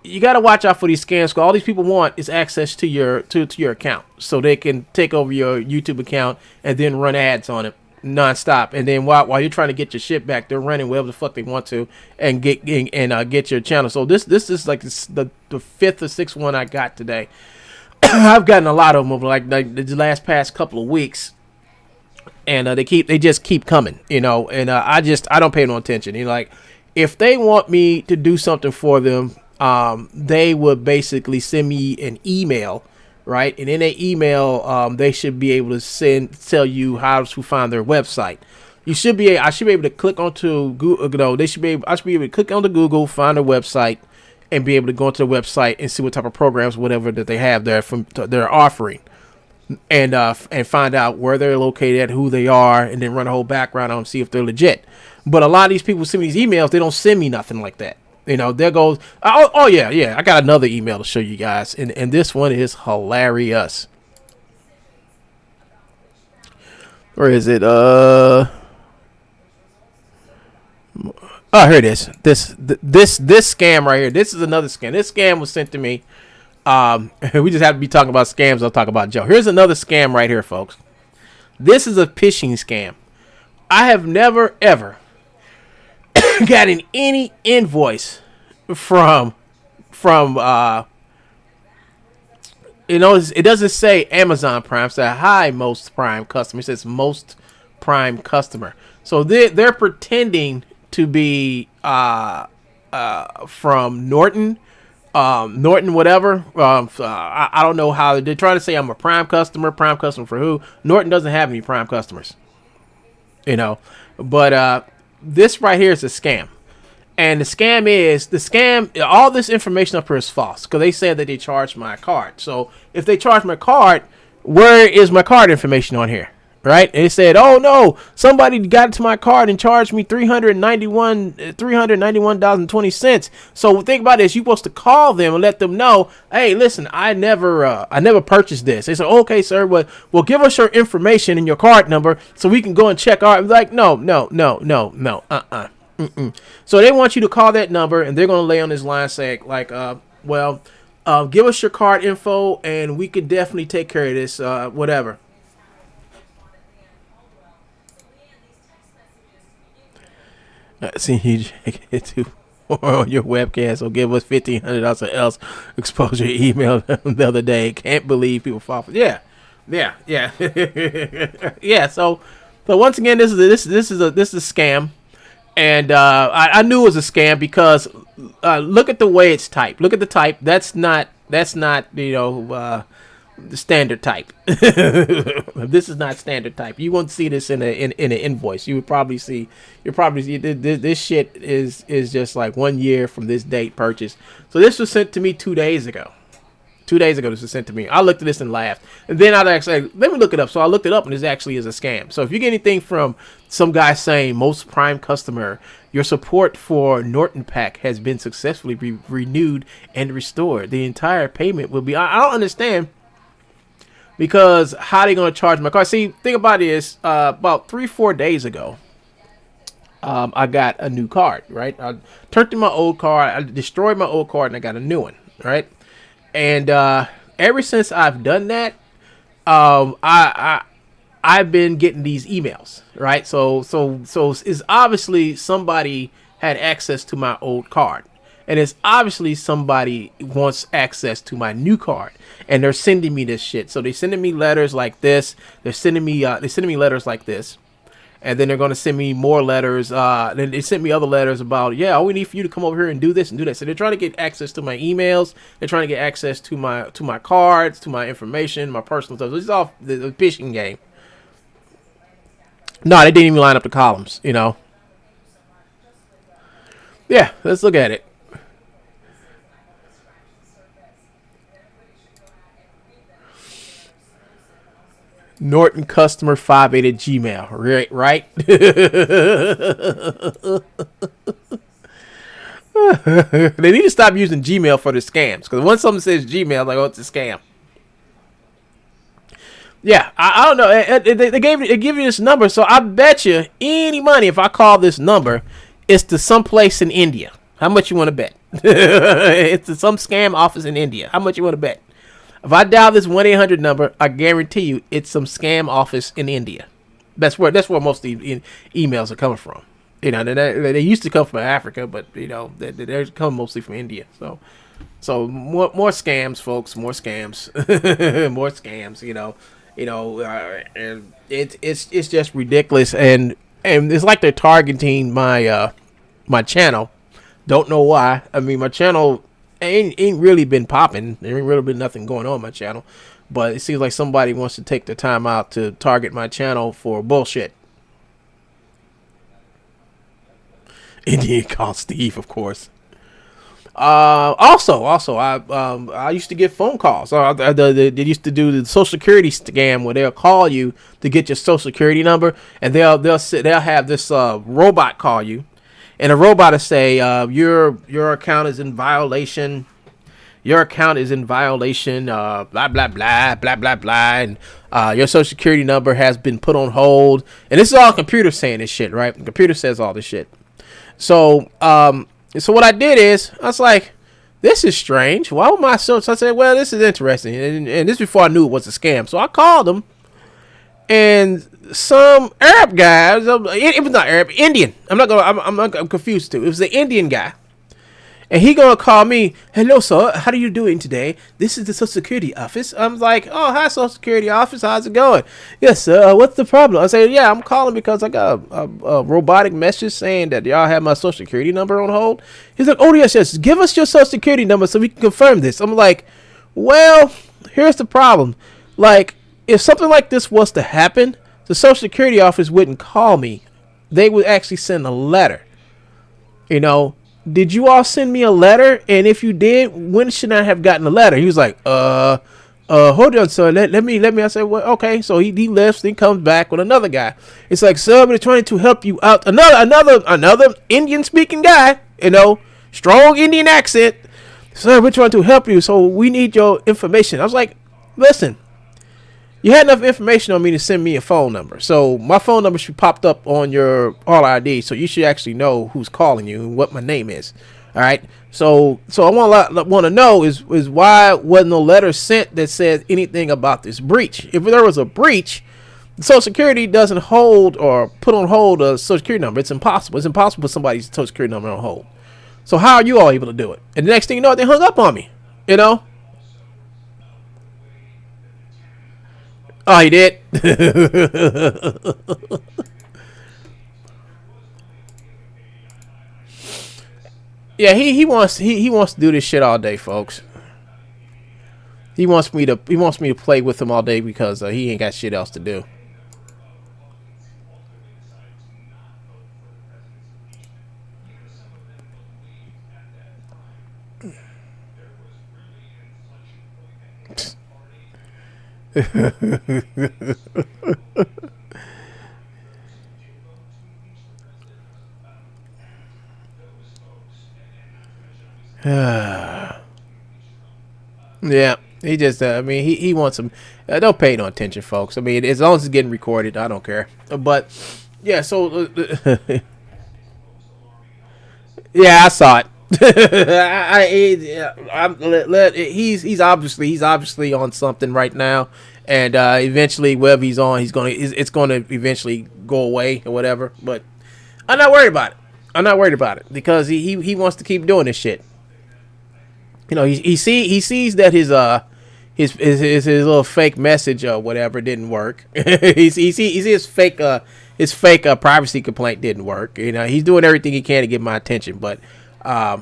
[SPEAKER 2] you got to watch out for these scams. Cause all these people want is access to your account, so they can take over your YouTube account and then run ads on it nonstop. And then while you're trying to get your shit back, they're running whatever the fuck they want to and get your channel. So this is like the fifth or sixth one I got today. I've gotten a lot of them over like the past couple of weeks. And they just keep coming, you know, and I don't pay no attention. You know, like if they want me to do something for them, they would basically send me an email, right? And in that email, they should be able to tell you how to find their website. I should be able to click onto Google. I should be able to click onto Google, find their website, and be able to go into the website and see what type of programs, whatever that they have there they're offering. And find out where they're located at, who they are, and then run a whole background on them, see if they're legit. But a lot of these people send me these emails, they don't send me nothing like that. You know, there goes, oh yeah, I got another email to show you guys, and this one is hilarious. Where is it? Oh, here it is. This scam right here. This is another scam. This scam was sent to me. We just have to be talking about scams. I'll talk about Joe. Here's another scam right here, folks. This is a phishing scam. I have never ever gotten any invoice from it doesn't say Amazon Prime. It says hi most Prime customer. It says most Prime customer. So they're pretending to be from Norton whatever. I don't know how they're trying to say I'm a Prime customer for who. Norton doesn't have any Prime customers, you know, but this right here is a scam. And the scam, all this information up here is false, because they said that they charged my card. So if they charge my card, where is my card information on here? Right? And it said, oh no, somebody got to my card and charged me $391.20. So think about this. You're supposed to call them and let them know, hey, listen, I never purchased this. They said, okay, sir, well, give us your information and your card number so we can go and check our. Like, no. So they want you to call that number, and they're gonna lay on this line saying, like, give us your card info and we can definitely take care of this, whatever. See you it to on your webcast, so give us $1,500 or else expose your email the other day. Can't believe people fall for yeah. Yeah. So once again, this is a scam, and I knew it was a scam because look at the way it's typed. Look at the type. That's not the standard type. This is not standard type. You won't see this in an invoice. You would probably see. You'll probably see this shit is just like 1 year from this date purchase. So this was sent to me 2 days ago. 2 days ago, this was sent to me. I looked at this and laughed. And then I'd actually, let me look it up. So I looked it up, and this actually is a scam. So if you get anything from some guy saying, most prime customer, your support for Norton Pack has been successfully renewed and restored. The entire payment will be, I don't understand, because how they going to charge my card? See, think about this. About 3-4 days ago, I got a new card, right? I turned in my old card. I destroyed my old card, and I got a new one, right? And ever since I've done that, I've been getting these emails, right? So it's obviously somebody had access to my old card, and it's obviously somebody wants access to my new card, and they're sending me this shit. So they're sending me letters like this. They're sending me letters like this. And then they're going to send me more letters. Then they sent me other letters about, yeah, all we need for you to come over here and do this and do that. So they're trying to get access to my emails. They're trying to get access to my cards, to my information, my personal stuff. So it's all the phishing game. No, they didn't even line up the columns, you know. Yeah, let's look at it. Norton customer 58 at Gmail. Right? They need to stop using Gmail for the scams. Because once something says Gmail, like, oh, it's a scam. Yeah, I don't know. They give you this number, so I bet you any money if I call this number, it's to someplace in India. How much you want to bet? It's to some scam office in India. How much you want to bet? If I dial this 1-800 number, I guarantee you it's some scam office in India. That's where most of the emails are coming from. You know, they used to come from Africa, but you know they're coming mostly from India. So more scams, folks. More scams, more scams. And it's just ridiculous, and it's like they're targeting my my channel. Don't know why. I mean, my channel ain't really been popping. There ain't really been nothing going on my channel, but it seems like somebody wants to take the time out to target my channel for bullshit. Indian called Steve, of course. Also, I used to get phone calls. They used to do the Social Security scam where they'll call you to get your Social Security number, and they'll have this robot call you. And a robot will say, your account is in violation. Your account is in violation. Blah blah blah blah blah blah. And your Social Security number has been put on hold. And this is all computer saying this shit, right? The computer says all this shit. So what I did is I was like, this is strange. Why would my social? So I said, well, this is interesting. And this before I knew it was a scam. So I called them, and some Arab guy, it was not Arab, Indian. I'm confused too. It was the Indian guy. And he gonna call me, hello sir, how are you doing today? This is the Social Security office. I'm like, oh, hi Social Security office, how's it going? Yes sir, what's the problem? I say, yeah, I'm calling because I got a robotic message saying that y'all have my Social Security number on hold. He's like, oh yes, give us your Social Security number so we can confirm this. I'm like, well, here's the problem. Like, if something like this was to happen, the Social Security office wouldn't call me. They would actually send a letter. You know, did you all send me a letter? And if you did, when should I have gotten a letter? He was like, hold on, sir. Let me. I said, well, okay. So he lifts, then comes back with another guy. It's like, sir, we're trying to help you out. Another Indian speaking guy, you know, strong Indian accent. Sir, we're trying to help you. So we need your information. I was like, listen, you had enough information on me to send me a phone number. So my phone number should be popped up on your All ID. So you should actually know who's calling you and what my name is. All right. So I want to know is why wasn't no letter sent that said anything about this breach? If there was a breach, Social Security doesn't hold or put on hold a Social Security number. It's impossible. It's impossible to put somebody's Social Security number on hold. So how are you all able to do it? And the next thing you know, they hung up on me. You know. Oh, he did. Yeah, he wants to do this shit all day, folks. He wants me to play with him all day because he ain't got shit else to do. Yeah, he just, I mean, he wants some, don't pay no attention, folks. I mean, as long as it's getting recorded, I don't care. But, yeah, so, yeah, I saw it. He's obviously on something right now, and eventually, wherever he's on, it's gonna eventually go away or whatever. But I'm not worried about it. Because he wants to keep doing this shit. You know, he sees that his little fake message or whatever didn't work. he sees his fake privacy complaint didn't work. You know, he's doing everything he can to get my attention. But I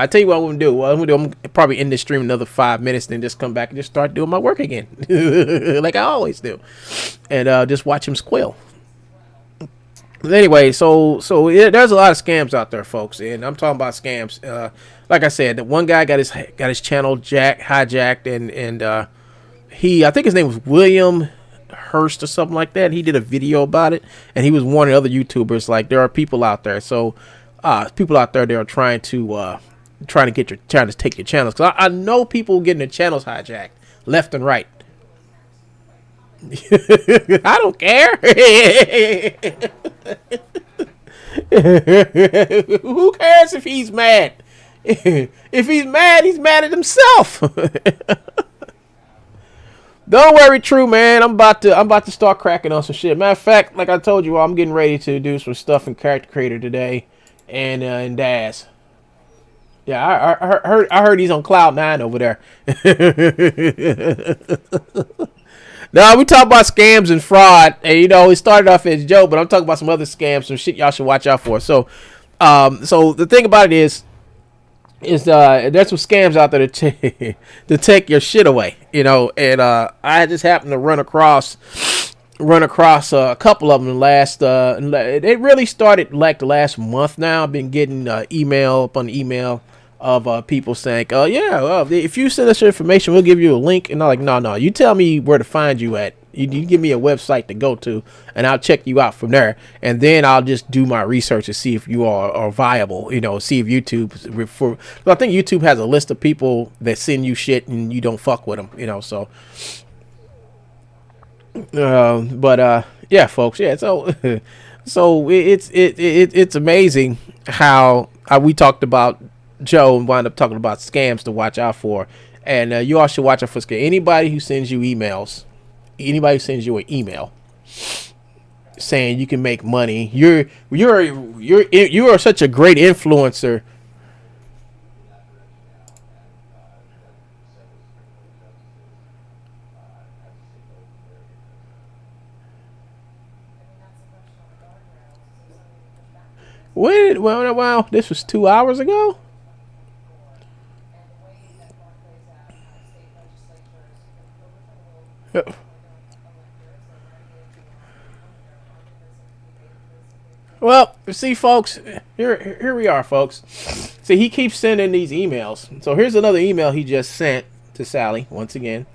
[SPEAKER 2] tell you what I'm gonna do. I'm gonna probably end this stream another 5 minutes, then just come back and just start doing my work again, like I always do, and just watch him squeal. Anyway, so yeah, there's a lot of scams out there, folks, and I'm talking about scams. Like I said, that one guy got his channel hijacked, and I think his name was William Hurst or something like that. He did a video about it, and he was warning other YouTubers like there are people out there. So people out there, they are trying to take your channels. Cause I know people getting their channels hijacked left and right. I don't care. Who cares if he's mad? If he's mad at himself. Don't worry, True, man. I'm about to start cracking on some shit. Matter of fact, like I told you, I'm getting ready to do some stuff in Character Creator today, and in Daz. Yeah, I heard he's on Cloud9 over there. No, we talk about scams and fraud, and you know it started off as a joke, but I'm talking about some other scams, some shit y'all should watch out for. So, so the thing about it is there's some scams out there to take your shit away, you know. And I just happened to run across a couple of them in the last. It really started like the last month now. I've been getting email upon email of people saying, if you send us your information, we'll give you a link. And I'm like, no, you tell me where to find you at. You give me a website to go to, and I'll check you out from there. And then I'll just do my research to see if you are viable, you know, see if YouTube, I think YouTube has a list of people that send you shit and you don't fuck with them, you know, so. Yeah, folks, yeah, so it's amazing how we talked about Joe and wound up talking about scams to watch out for, and you all should watch out for scams. Anybody who sends you emails, anybody who sends you an email saying you can make money, you are such a great influencer. Well, this was 2 hours ago. Well, see, folks, here we are, folks. See, he keeps sending these emails. So here's another email he just sent to Sally once again,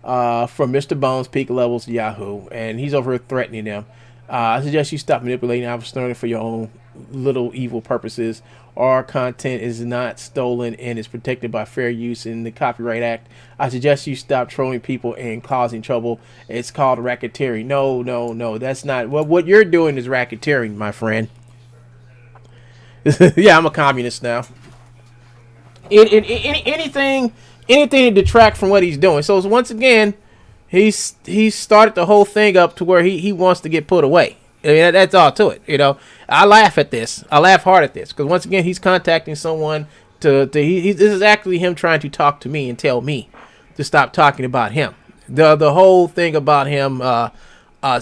[SPEAKER 2] from Mr. Bones, Peak Levels, Yahoo, and he's over here threatening them. I suggest you stop manipulating Alvin Sterling for your own little evil purposes. Our content is not stolen and is protected by fair use in the Copyright Act. I suggest you stop trolling people and causing trouble. It's called racketeering. No, that's not. What you're doing is racketeering, my friend. Yeah, I'm a communist now. Anything to detract from what he's doing. So once again, he's started the whole thing up to where he wants to get put away. I mean, that's all to it, you know. I laugh at this. I laugh hard at this because once again, he's contacting someone this is actually him trying to talk to me and tell me to stop talking about him. The whole thing about him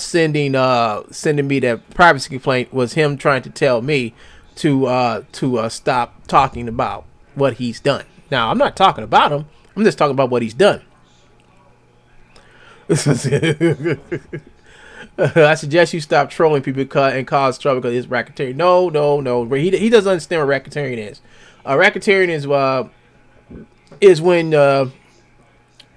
[SPEAKER 2] sending me that privacy complaint was him trying to tell me to stop talking about what he's done. Now, I'm not talking about him. I'm just talking about what he's done. I suggest you stop trolling people and cause trouble because it's racketeering. No. He doesn't understand what racketeering is. Racketeering is when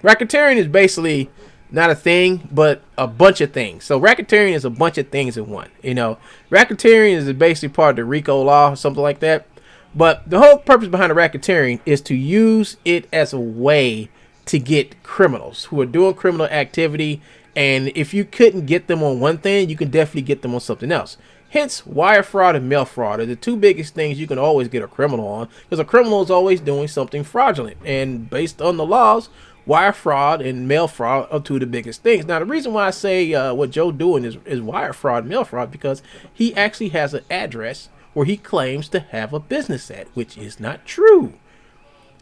[SPEAKER 2] racketeering is basically not a thing, but a bunch of things. So racketeering is a bunch of things in one. Racketeering is basically part of the RICO law or something like that. But the whole purpose behind the racketeering is to use it as a way to get criminals who are doing criminal activity. And if you couldn't get them on one thing, you can definitely get them on something else. Hence, wire fraud and mail fraud are the two biggest things you can always get a criminal on, because a criminal is always doing something fraudulent. And based on the laws, wire fraud and mail fraud are two of the biggest things. Now, the reason why I say what Joe doing is wire fraud and mail fraud, because he actually has an address where he claims to have a business at, which is not true.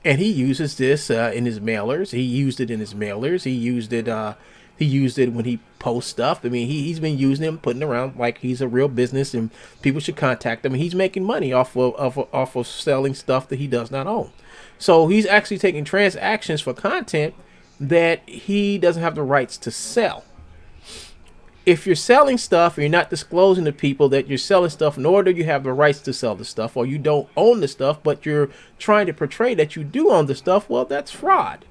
[SPEAKER 2] And he uses this in his mailers. He used it in his mailers. He used it when he posts stuff. I mean, he's been using it, putting it around like he's a real business and people should contact him. And he's making money off of selling stuff that he does not own. So he's actually taking transactions for content that he doesn't have the rights to sell. If you're selling stuff and you're not disclosing to people that you're selling stuff, nor do you have the rights to sell the stuff, or you don't own the stuff, but you're trying to portray that you do own the stuff, well, that's fraud.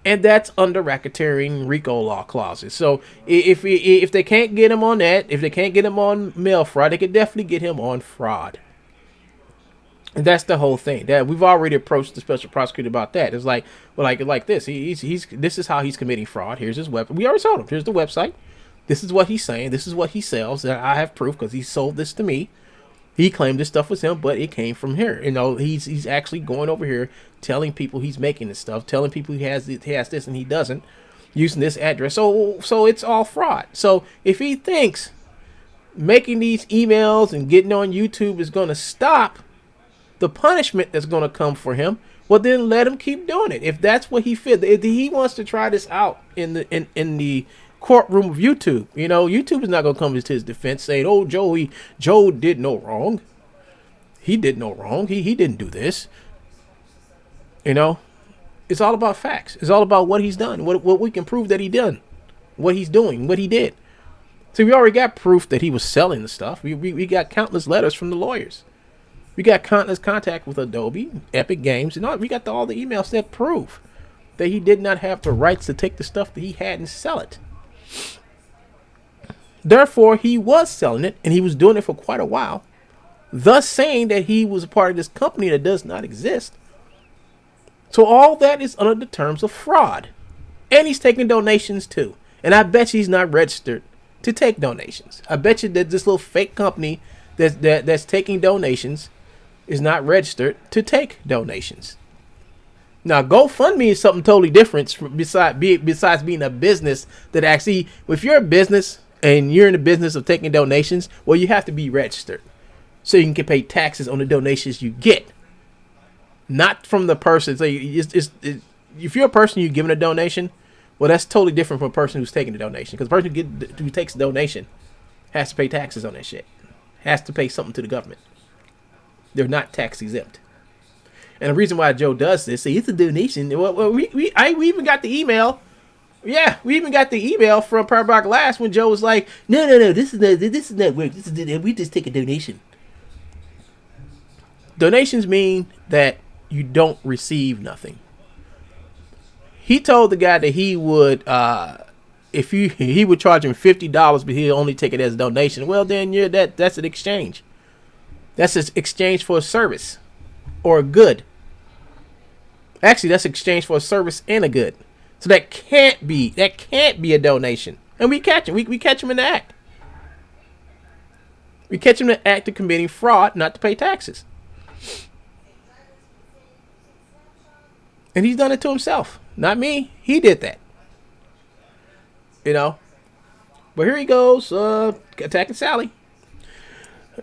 [SPEAKER 2] And that's under racketeering RICO law clauses. So if they can't get him on that, if they can't get him on mail fraud, they can definitely get him on fraud. And that's the whole thing. That we've already approached the special prosecutor about that. It's like, well, like this. He's this is how he's committing fraud. Here's his website. We already told him. Here's the website. This is what he's saying. This is what he sells. And I have proof because he sold this to me. He claimed this stuff was him, but it came from here. He's actually going over here telling people he's making this stuff, telling people he has this and he doesn't, using this address. So it's all fraud. So if he thinks making these emails and getting on YouTube is going to stop the punishment that's going to come for him, well, then let him keep doing it. If that's what he feels, if he wants to try this out in the courtroom of YouTube, YouTube is not going to come to his defense saying, "Oh, Joe did no wrong. He did no wrong. He didn't do this." It's all about facts. It's all about what he's done, what we can prove that he done, what he's doing, what he did. So we already got proof that he was selling the stuff. We got countless letters from the lawyers. We got countless contact with Adobe, Epic Games, and all. We got all the emails that prove that he did not have the rights to take the stuff that he had and sell it. Therefore, he was selling it, and he was doing it for quite a while, thus saying that he was a part of this company that does not exist. So all that is under the terms of fraud. And he's taking donations too. And I bet you he's not registered to take donations. I bet you that this little fake company that's taking donations is not registered to take donations. Now, GoFundMe is something totally different besides being a business that actually, if you're a business and you're in the business of taking donations, well, you have to be registered so you can pay taxes on the donations you get. Not from the person. So if you're a person you're giving a donation, well, that's totally different from a person who's taking the donation. Because the person who takes the donation has to pay taxes on that shit. Has to pay something to the government. They're not tax exempt. And the reason why Joe does this, it's a donation. Well, we even got the email. Yeah, we even got the email from Parabolic Last when Joe was like, no, this is not work. We just take a donation. Donations mean that you don't receive nothing. He told the guy that he would, he would charge him $50, but he'll only take it as a donation. Well, then that's an exchange. That's an exchange for a service or a good. Actually, that's exchange for a service and a good. So that can't be a donation. And we catch him. We catch him in the act. We catch him in the act of committing fraud, not to pay taxes. And he's done it to himself. Not me. He did that. But here he goes, attacking Sally.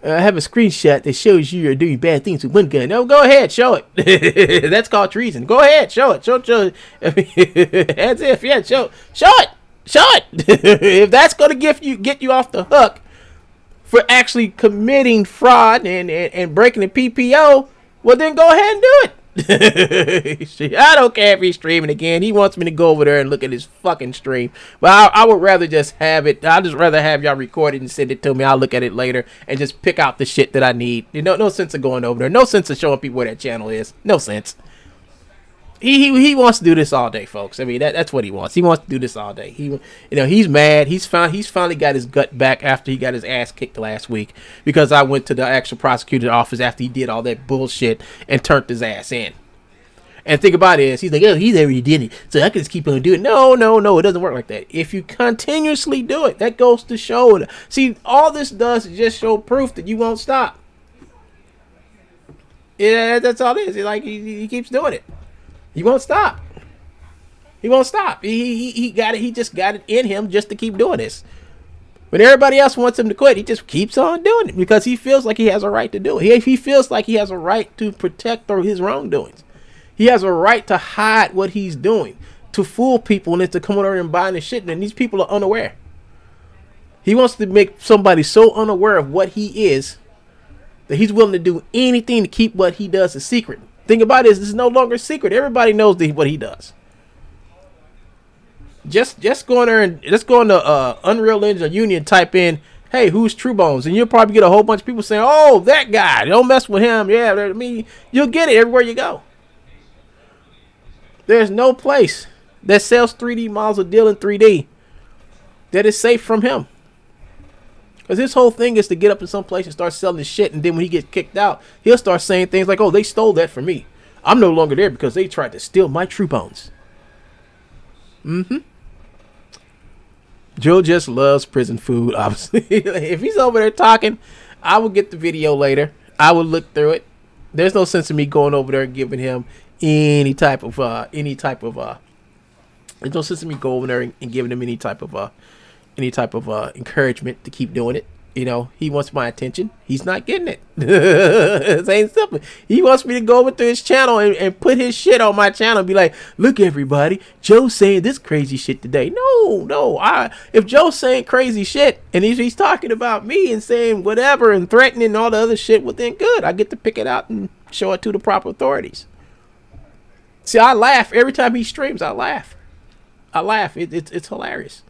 [SPEAKER 2] I have a screenshot that shows you are doing bad things with one gun. No, go ahead, show it. That's called treason. Go ahead, show it. Show it. As if, yeah, show it. If that's gonna get you off the hook for actually committing fraud and breaking the PPO, well then go ahead and do it. I don't care if he's streaming again. He wants me to go over there and look at his fucking stream. But I would rather just have it. I'd just rather have y'all record it and send it to me. I'll look at it later and just pick out the shit that I need. You know, no sense of going over there. No sense of showing people where that channel is. No sense. He wants to do this all day, folks. I mean, that's what he wants. He wants to do this all day. He's mad. He's finally got his gut back after he got his ass kicked last week because I went to the actual prosecutor's office after he did all that bullshit and turned his ass in. And think about it is, he's like, oh, he already did it, so I can just keep on doing it. No, it doesn't work like that. If you continuously do it, that goes to show. See, all this does is just show proof that you won't stop. Yeah, that's all it is. Like he keeps doing it. He won't stop. He won't stop. He got it. He just got it in him just to keep doing this. When everybody else wants him to quit, he just keeps on doing it because he feels like he has a right to do it. He feels like he has a right to protect his wrongdoings. He has a right to hide what he's doing, to fool people and then to come over and buy this shit. And these people are unaware. He wants to make somebody so unaware of what he is that he's willing to do anything to keep what he does a secret. Thing about it is, it's no longer a secret. Everybody knows what he does. Just go in there and just go into Unreal Engine Union, type in, hey, who's True Bones? And you'll probably get a whole bunch of people saying, oh, that guy. Don't mess with him. Yeah, I mean, you'll get it everywhere you go. There's no place that sells 3D models of deal in 3D that is safe from him. Because his whole thing is to get up in some place and start selling his shit. And then when he gets kicked out, he'll start saying things like, oh, they stole that from me. I'm no longer there because they tried to steal my True Bones. Joe just loves prison food, obviously. If he's over there talking, I will get the video later. I will look through it. There's no sense in me going over there and giving him any type of there's no sense in me going over there and giving him any type of encouragement to keep doing it. You know, he wants my attention. He's not getting it. It ain't simple. He wants me to go over to his channel and put his shit on my channel and be like, look, everybody, Joe's saying this crazy shit today. No. If Joe's saying crazy shit and he's talking about me and saying whatever and threatening all the other shit, well, then good. I get to pick it out and show it to the proper authorities. See, I laugh every time he streams. I laugh. It's hilarious.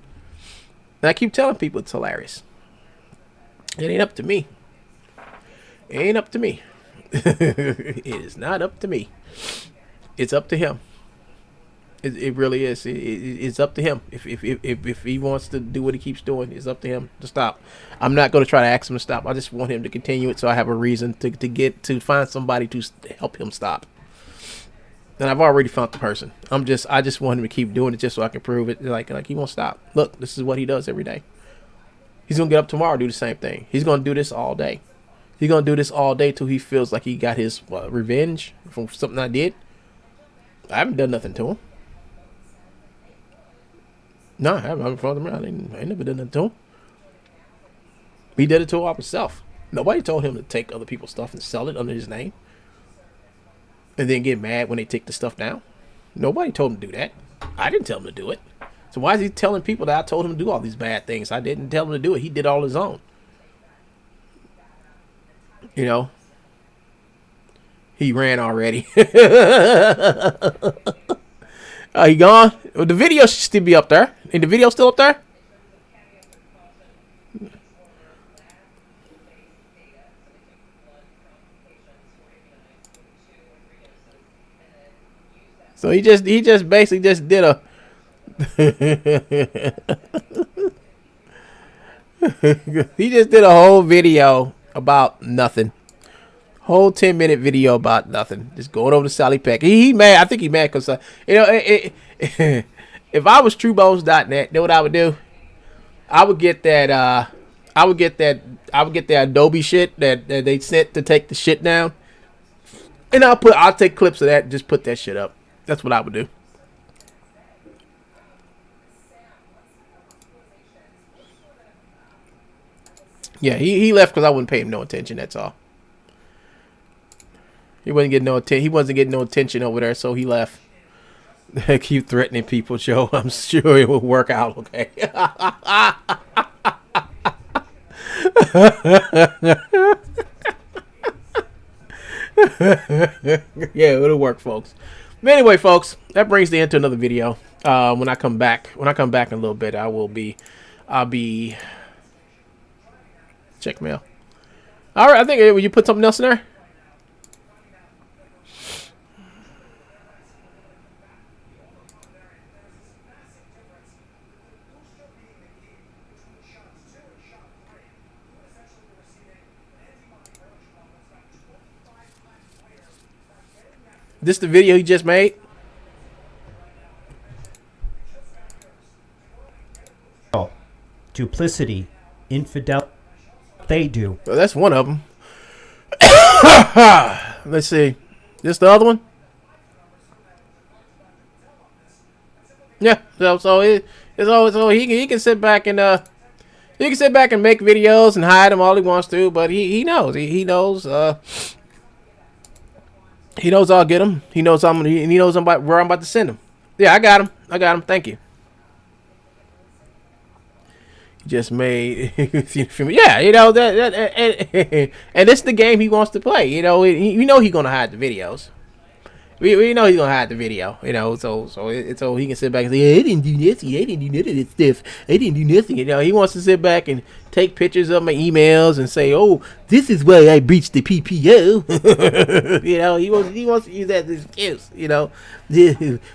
[SPEAKER 2] And I keep telling people it's hilarious. It ain't up to me. It ain't up to me. It is not up to me. It's up to him. It really is. It's up to him. If he wants to do what he keeps doing, it's up to him to stop. I'm not going to try to ask him to stop. I just want him to continue it so I have a reason to find somebody to help him stop. And I've already found the person. I just want him to keep doing it just so I can prove it. Like he won't stop. Look, this is what he does every day. He's going to get up tomorrow and do the same thing. He's going to do this all day. He's going to do this all day till he feels like he got his revenge from something I did. I haven't done nothing to him. No, I haven't followed him around. I ain't never done nothing to him. He did it to himself. Nobody told him to take other people's stuff and sell it under his name. And then get mad when they take the stuff down. Nobody told him to do that. I didn't tell him to do it. So why is he telling people that I told him to do all these bad things? I didn't tell him to do it. He did all his own. You know, he ran already. He gone? Well, the video should still be up there. Is the video still up there? So he just basically just did a he just did a whole video about nothing. Whole 10-minute video about nothing. Just going over to Sally Peck. He mad. I think he mad because if I was TrueBones.net, know what I would do? I would get that Adobe shit that they sent to take the shit down, and I'll take clips of that and just put that shit up. That's what I would do. Yeah, he left because I wouldn't pay him no attention. That's all. He wasn't getting no attention. He wasn't getting no attention over there, so he left. Keep threatening people, Joe. I'm sure it will work out okay. Yeah, it'll work, folks. But anyway, folks, that brings the end to another video. When I come back in a little bit, I'll be check mail. All right, I think will you put something else in there? This the video he just made?
[SPEAKER 4] Duplicity, infidelity, they do.
[SPEAKER 2] Well, that's one of them. Let's see. This the other one? Yeah. So he can sit back and make videos and hide them all he wants to, but he knows he knows I'll get him. He knows where I'm about to send him. Yeah, I got him. Thank you. Just made yeah, you know that and it's the game he wants to play. You know, he's gonna hide the videos. We know he's gonna hide the video. You know, so he can sit back and say, hey, I didn't do this. I didn't do none of this stuff. I didn't do nothing. You know, he wants to sit back and take pictures of my emails and say, oh, this is why I breached the PPO. You know, he wants to use that as an excuse. You know,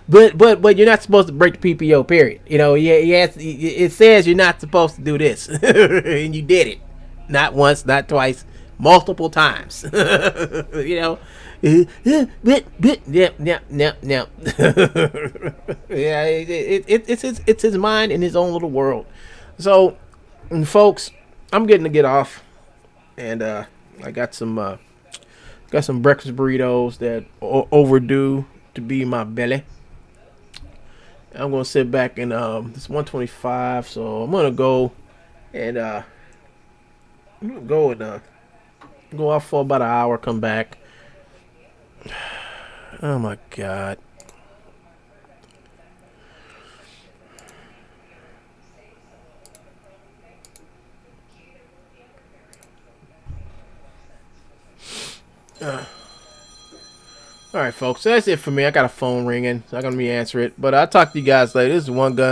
[SPEAKER 2] but you're not supposed to break the PPO. Period. You know, it says you're not supposed to do this, and you did it, not once, not twice, multiple times. You know. Yeah. Yeah, it's his mind in his own little world. So, folks, I'm getting to get off, and I got some breakfast burritos that are overdue to be in my belly. I'm gonna sit back and it's 1:25, so I'm gonna go and go off for about an hour, come back. Oh my God. All right, folks. So that's it for me. I got a phone ringing, so I'm gonna answer it. But I'll talk to you guys later. This is One Gun.